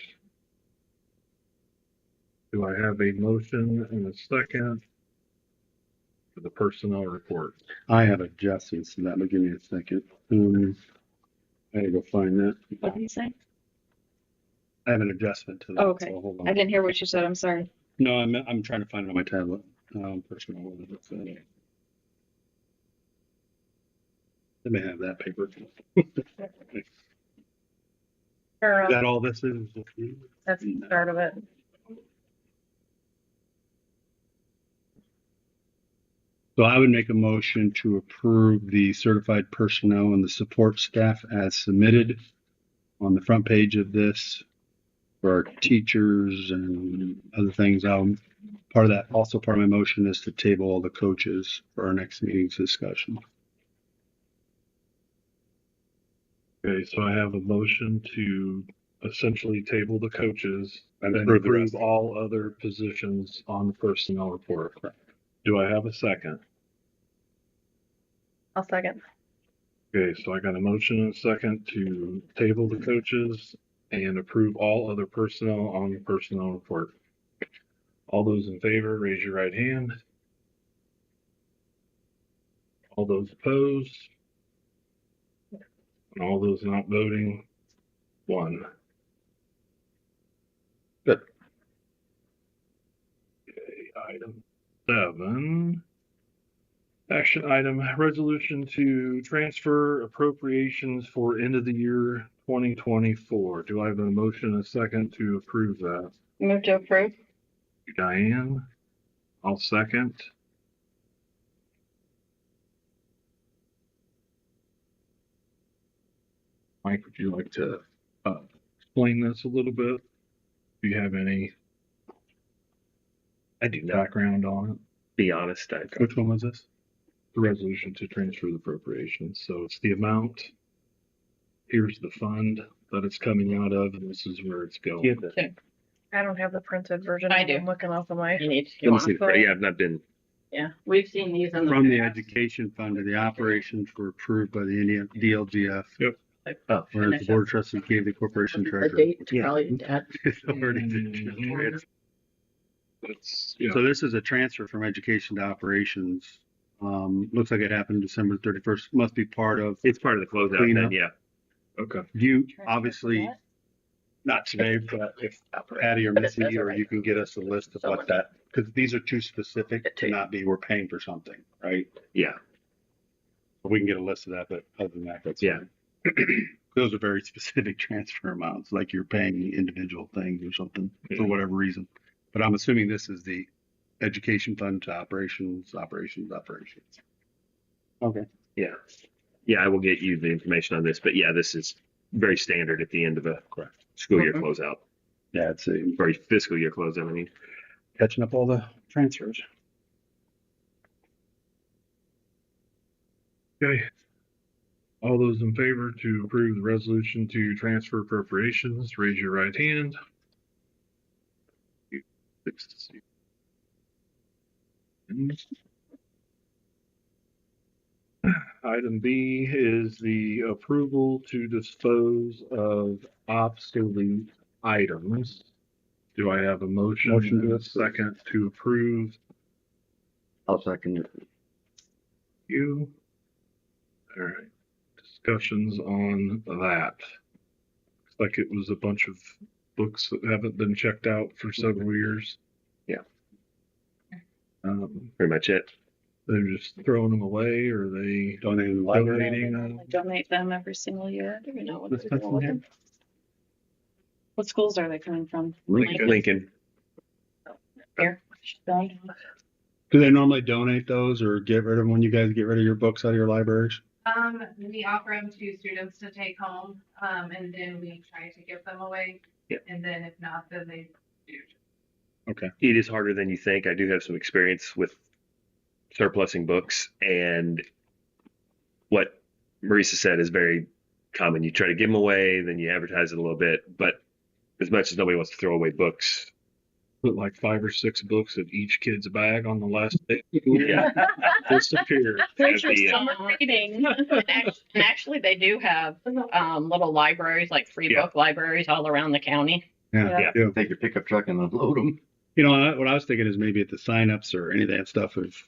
Speaker 2: Do I have a motion and a second for the personnel report?
Speaker 11: I have adjustments to that, but give me a second. I gotta go find that.
Speaker 13: What did you say?
Speaker 11: I have an adjustment to that.
Speaker 13: Oh, okay.
Speaker 11: So hold on.
Speaker 13: I didn't hear what you said. I'm sorry.
Speaker 11: No, I'm trying to find it on my tablet. Personnel. What is it? Let me have that paper. Is that all this is?
Speaker 9: That's the start of it.
Speaker 11: So I would make a motion to approve the certified personnel and the support staff as submitted on the front page of this for our teachers and other things. Part of that, also part of my motion is to table all the coaches for our next meeting's discussion.
Speaker 2: Okay, so I have a motion to essentially table the coaches
Speaker 11: And
Speaker 2: and
Speaker 11: approve the
Speaker 2: approve
Speaker 11: rest.
Speaker 2: all other positions on the personnel report. Do I have a second?
Speaker 9: I'll second.
Speaker 2: Okay, so I got a motion and a second to table the coaches and approve all other personnel on the personnel report. All those in favor, raise your right hand. All those opposed? And all those not voting? 1.
Speaker 11: Good.
Speaker 2: Okay, item 7. Action item, resolution to transfer appropriations for end of the year 2024. Do I have a motion and a second to approve that?
Speaker 10: Move to approve.
Speaker 2: Diane, I'll second. Mike, would you like to explain this a little bit? Do you have any
Speaker 8: I do not.
Speaker 2: background on it?
Speaker 8: Be honest.
Speaker 11: Which one was this?
Speaker 2: The resolution to transfer the appropriations. So it's the amount. Here's the fund that it's coming out of, and this is where it's going.
Speaker 8: Yeah, the-
Speaker 9: I don't have the printed version.
Speaker 10: I do.
Speaker 9: I'm looking off of my.
Speaker 10: You need,
Speaker 8: let
Speaker 10: you
Speaker 8: me
Speaker 10: want
Speaker 8: see.
Speaker 10: to?
Speaker 8: Yeah, I've not been.
Speaker 10: Yeah, we've seen these in the
Speaker 11: From the
Speaker 10: past.
Speaker 11: education fund to the operations were approved by the Indiana DLGF.
Speaker 2: Yep.
Speaker 8: Oh,
Speaker 11: Whereas the board of trustees gave the corporation
Speaker 10: The
Speaker 11: treasurer.
Speaker 10: date,
Speaker 8: Yeah.
Speaker 10: probably dead.
Speaker 11: authority to transfer.
Speaker 2: It's, yeah.
Speaker 11: So this is a transfer from education to operations. Looks like it happened December 31st. Must be part of,
Speaker 8: It's part of the closeout.
Speaker 11: Cleanup.
Speaker 8: Then, yeah.
Speaker 2: Okay.
Speaker 11: you obviously, not today, but if Patty or
Speaker 10: But it
Speaker 11: Missy,
Speaker 10: says it
Speaker 11: or
Speaker 10: right
Speaker 11: you can get us a list of what that, because these are too specific to not be, we're paying for something, right?
Speaker 8: Yeah.
Speaker 11: We can get a list of that, but other than that, that's
Speaker 8: Yeah.
Speaker 11: fine. Those are very specific transfer amounts, like you're paying individual things or something for whatever reason. But I'm assuming this is the education fund to operations. Okay.
Speaker 8: Yeah. Yeah, I will get you the information on this, but yeah, this is very standard at the end of a
Speaker 11: Correct.
Speaker 8: school year
Speaker 11: Okay.
Speaker 8: closeout.
Speaker 11: Yeah, it's a,
Speaker 8: Or fiscal year closeout, I mean.
Speaker 11: catching up all the transfers.
Speaker 2: Okay. All those in favor to approve the resolution to transfer appropriations, raise your right hand. Item B is the approval to dispose of obsolete items. Do I have a motion
Speaker 11: Motion to
Speaker 2: and a
Speaker 11: approve.
Speaker 2: second to approve?
Speaker 1: I'll second it.
Speaker 2: You. All right. Discussions on that. Looks like it was a bunch of books that haven't been checked out for several years.
Speaker 8: Yeah.
Speaker 2: Pretty
Speaker 8: much it.
Speaker 2: They're just throwing them away, or they
Speaker 11: donating to the library.
Speaker 2: donating them?
Speaker 13: I donate them every single year. Do we know what
Speaker 11: This
Speaker 13: they're doing with
Speaker 11: person
Speaker 13: them? What schools are they coming from?
Speaker 8: Lincoln.
Speaker 13: Here. Done.
Speaker 11: Do they normally donate those or get rid of them when you guys get rid of your books out of your libraries?
Speaker 5: We offer them to students to take home, and then we try to give them away.
Speaker 8: Yeah.
Speaker 5: And then if not, then they do.
Speaker 11: Okay.
Speaker 8: It is harder than you think. I do have some experience with surplusing books, and what Marisa said is very common. You try to give them away, then you advertise it a little bit, but as much as nobody wants to throw away books,
Speaker 2: Put like 5 or 6 books in each kid's bag on the last day.
Speaker 8: Yeah.
Speaker 2: Disappeared.
Speaker 13: Here's your
Speaker 8: the,
Speaker 13: summer reading.
Speaker 10: And actually, they do have little libraries, like free
Speaker 8: Yeah.
Speaker 10: book libraries all around the county.
Speaker 11: Yeah.
Speaker 8: Yeah.
Speaker 1: Take your pickup truck and unload them.
Speaker 11: You know, what I was thinking is maybe at the signups or any of that stuff, if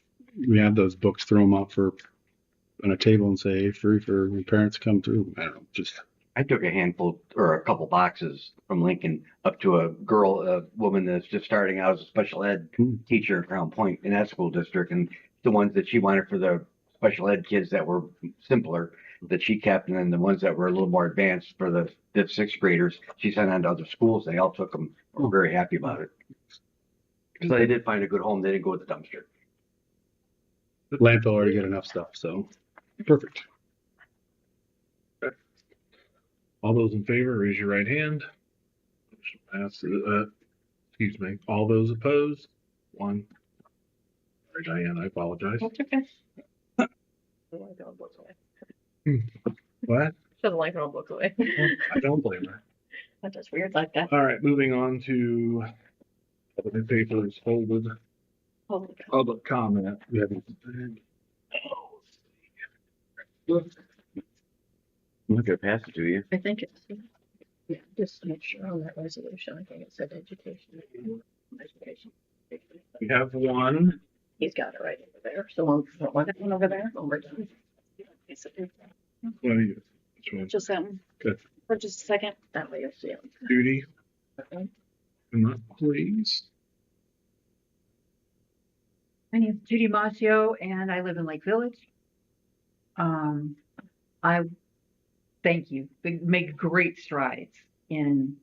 Speaker 11: we have those books, throw them up on a table and say, free for when parents come through. I don't know, just.
Speaker 1: I took a handful or a couple boxes from Lincoln up to a woman that's just starting out as a special ed teacher at Crown Point in that school district. And the ones that she wanted for the special ed kids that were simpler that she kept. And then the ones that were a little more advanced for the 5th, 6th graders, she sent on to other schools. They all took them. Were very happy about it. So they did find a good home. They didn't go with the dumpster.
Speaker 11: Landfill already get enough stuff, so perfect.
Speaker 2: All those in favor, raise your right hand. Motion
Speaker 11: Excuse me. All those opposed? One. Sorry, Diane, I apologize.
Speaker 10: That's okay.
Speaker 11: What?
Speaker 10: Doesn't like throwing books away.
Speaker 11: I don't blame her.
Speaker 10: That's just weird like that.
Speaker 11: All right, moving on to the papers folded. Public comment. We have anything?
Speaker 8: I'm not gonna pass it to you.
Speaker 10: I think it's, yeah, just make sure on that resolution, I think it said education. Education.
Speaker 11: We have one.
Speaker 10: He's got it right over there. So that one over there, over there.
Speaker 11: What are you? Which one?
Speaker 13: Just that one.
Speaker 11: Good.
Speaker 13: For just a second.
Speaker 10: That way you'll see it.
Speaker 11: Duty.
Speaker 10: Okay.
Speaker 11: And that, please.
Speaker 14: My name is Judy Mascio, and I live in Lake Village. I thank you. We make great strides in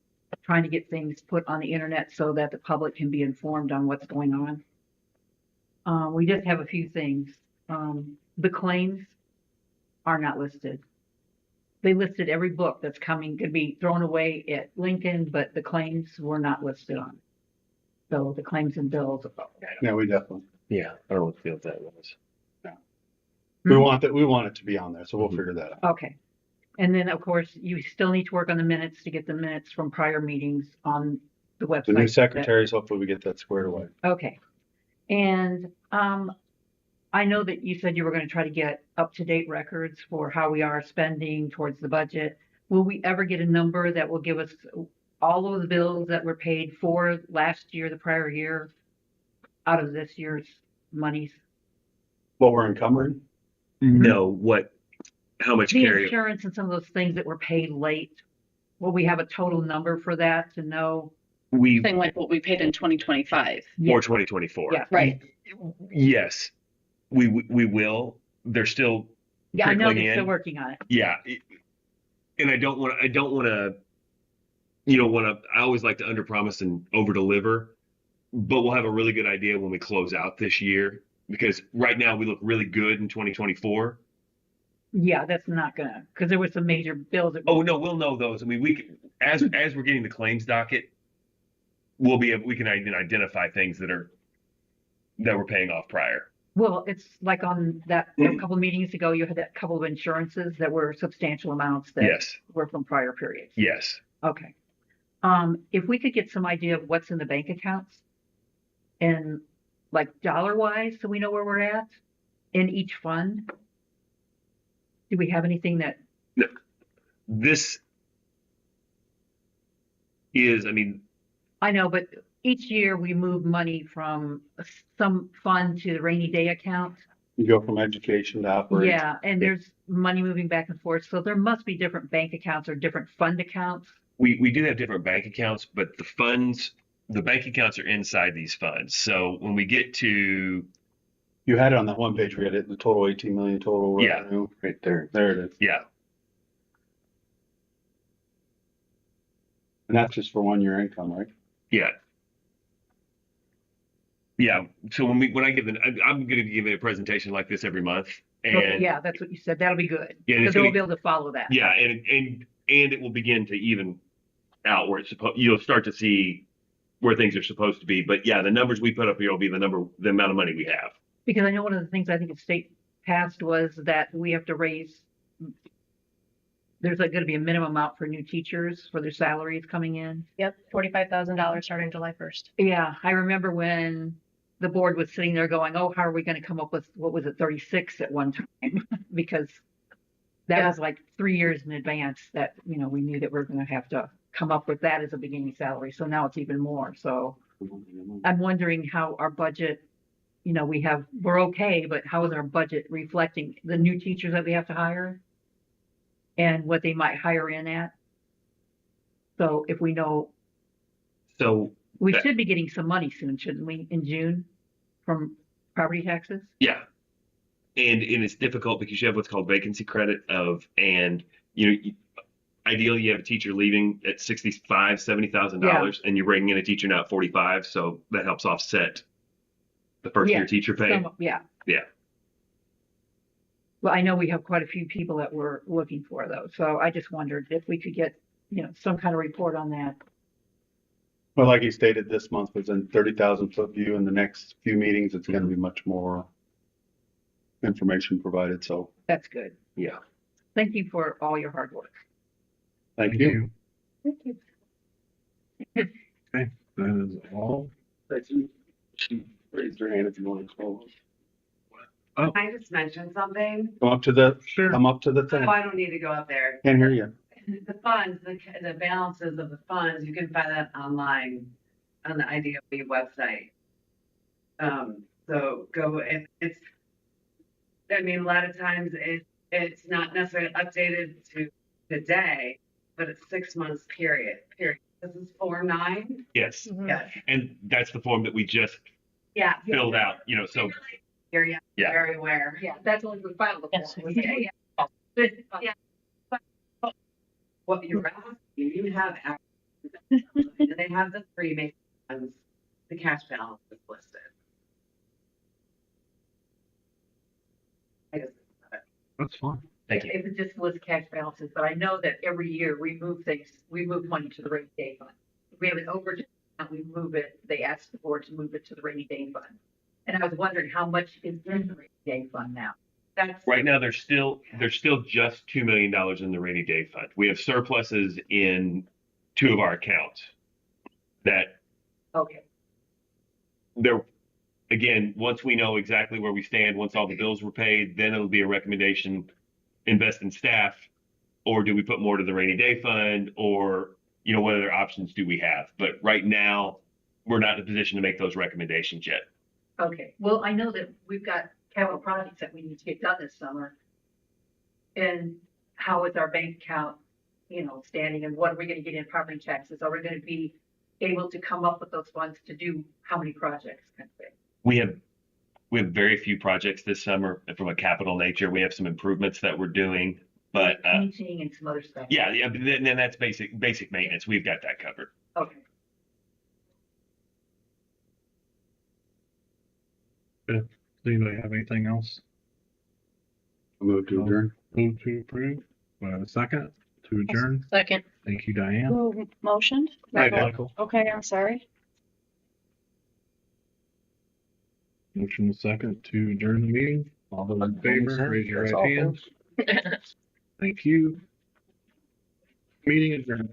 Speaker 14: trying to get things put on the internet so that the public can be informed on what's going on. We just have a few things. The claims are not listed. They listed every book that's coming, could be thrown away at Lincoln, but the claims were not listed on it. So the claims and bills.
Speaker 11: Yeah, we definitely.
Speaker 8: Yeah, I don't know what field that was.
Speaker 11: We want that. We want it to be on there, so we'll figure that out.
Speaker 14: Okay. And then, of course, you still need to work on the minutes to get the minutes from prior meetings on the website.
Speaker 11: The new secretaries, hopefully we get that squared away.
Speaker 14: Okay. And I know that you said you were going to try to get up-to-date records for how we are spending towards the budget. Will we ever get a number that will give us all of the bills that were paid for last year, the prior year, out of this year's monies?
Speaker 11: What we're encumbering?
Speaker 8: No, how much
Speaker 14: The
Speaker 8: carry?
Speaker 14: insurance and some of those things that were paid late. Will we have a total number for that to know?
Speaker 8: We
Speaker 13: Thing like what we paid in 2025.
Speaker 8: for 2024.
Speaker 14: Yeah.
Speaker 13: Right.
Speaker 8: Yes, we will. They're still
Speaker 14: Yeah, I know
Speaker 8: trickling
Speaker 14: they're
Speaker 8: in.
Speaker 14: still working on it.
Speaker 8: Yeah, and I don't want to. I always like to underpromise and overdeliver, but we'll have a really good idea when we close out this year because right now we look really good in 2024.
Speaker 14: Yeah, that's not gonna, because there were some major bills. That,
Speaker 8: Oh no, we'll know those. I mean, we can, as we're getting the claims docket, we can identify things that we're paying off prior.
Speaker 14: well, it's like on that a couple of meetings ago, you had that couple of insurances that were substantial amounts that
Speaker 8: Yes.
Speaker 14: were from prior periods.
Speaker 8: Yes.
Speaker 14: Okay. If we could get some idea of what's in the bank accounts and like dollar wise, so we know where we're at in each fund. Do we have anything that,
Speaker 8: No, this is, I mean,
Speaker 14: I know, but each year we move money from some fund to the rainy day account.
Speaker 11: You go from education to operating.
Speaker 14: Yeah, and there's money moving back and forth. So there must be different bank accounts or different fund accounts.
Speaker 8: we do have different bank accounts, but the bank accounts are inside these funds. So when we get to,
Speaker 11: You had it on that one page. We had it, the total 18 million total
Speaker 8: Yeah.
Speaker 11: revenue.
Speaker 1: Right there.
Speaker 11: There it is.
Speaker 8: yeah,
Speaker 11: And that's just for 1 year income, right?
Speaker 8: yeah. Yeah, so when I give I'm going to give a presentation like this every month,
Speaker 14: Okay,
Speaker 8: and
Speaker 14: yeah, that's what you said. That'll be good.
Speaker 8: Yeah, and
Speaker 14: Because
Speaker 8: it's
Speaker 14: then we'll
Speaker 8: gonna-
Speaker 14: be able to follow that.
Speaker 8: yeah, and it will begin to even out where it's supposed. You'll start to see where things are supposed to be. But yeah, the numbers we put up here will be the amount of money we have.
Speaker 14: Because I know one of the things I think the state passed was that we have to raise, there's like going to be a minimum amount for new teachers for their salaries coming in.
Speaker 9: Yep, $45,000 starting July 1st.
Speaker 14: Yeah, I remember when the board was sitting there going, oh, how are we going to come up with, what was it, 36 at one time? Because that
Speaker 9: Yeah.
Speaker 14: was like 3 years in advance that, we knew that we are going to have to come up with that as a beginning salary. So now it's even more. So I'm wondering how our budget, we're okay, but how is our budget reflecting the new teachers that we have to hire and what they might hire in at? So if we know,
Speaker 8: So
Speaker 14: we
Speaker 8: that-
Speaker 14: should be getting some money soon, shouldn't we, in June from property taxes?
Speaker 8: yeah, and it's difficult because you have what's called vacancy credit and ideally you have a teacher leaving at $65,000-$70,000 and you're bringing in a teacher now at 45, so that helps offset the first year
Speaker 14: Yeah,
Speaker 8: teacher pay.
Speaker 14: Yeah.
Speaker 8: Yeah.
Speaker 14: Well, I know we have quite a few people that we're looking for though, so I just wondered if we could get, some kind of report on that.
Speaker 11: Well, like he stated, this month was in 30,000 foot view. In the next few meetings, it's going to be much more information provided. So
Speaker 14: That's good.
Speaker 1: Yeah.
Speaker 14: Thank you for all your hard work.
Speaker 11: thank you.
Speaker 14: Thank you.
Speaker 2: That is all.
Speaker 11: Raise your hand if you want to call.
Speaker 15: Can I just mention something?
Speaker 11: Come up to the thing.
Speaker 15: Oh, I don't need to go up there.
Speaker 11: Can't hear you.
Speaker 15: The funds, the balances of the funds, you can find that online on the IDOB website. So go, if it's, I mean, a lot of times it's not necessarily updated to today, but it's 6 months period. This is 4/9.
Speaker 8: Yes.
Speaker 15: Yes.
Speaker 8: And that's the form that we just
Speaker 15: Yeah.
Speaker 8: filled out, you know, so
Speaker 15: Very,
Speaker 8: Yeah.
Speaker 15: very aware.
Speaker 14: Yeah, that's when we filed the
Speaker 10: Yes.
Speaker 14: form.
Speaker 15: Yeah, yeah. What you're asking, you have, and they have the three main ones, the cash balance is listed. I just-
Speaker 2: That's fine.
Speaker 8: thank you.
Speaker 14: If it just lists cash balances, but I know that every year we move things, we move money to the rainy day fund. If we have an overage, account, we move it, they ask the board to move it to the rainy day fund. And I was wondering how much is in the rainy day fund now? That's
Speaker 8: Right now, there's still just $2 million in the rainy day fund. We have surpluses in 2 of our accounts that
Speaker 14: okay.
Speaker 8: there, again, once we know exactly where we stand, once all the bills were paid, then it'll be a recommendation, invest in staff, or do we put more to the rainy day fund, or, you know, what other options do we have? But right now, we're not in a position to make those recommendations yet.
Speaker 14: Okay, well, I know that we've got capital projects that we need to get done this summer. And how is our bank account, you know, standing, and what are we gonna get in property taxes? Are we gonna be able to come up with those funds to do how many projects kind of thing?
Speaker 8: We have very few projects this summer from a capital nature. We have some improvements that we're doing, but
Speaker 14: Painting and some other stuff.
Speaker 8: yeah, but then that's basic maintenance. We've got that covered.
Speaker 14: Okay.
Speaker 2: Does anybody have anything else?
Speaker 11: Move to adjourn.
Speaker 2: Move to approve. A second to adjourn.
Speaker 10: Second.
Speaker 2: Thank you, Diane.
Speaker 13: Who motioned?
Speaker 2: Michael.
Speaker 13: Okay, I'm sorry.
Speaker 2: Motion second to adjourn the meeting. All those in favor, raise your right hand. Thank you. Meeting adjourned.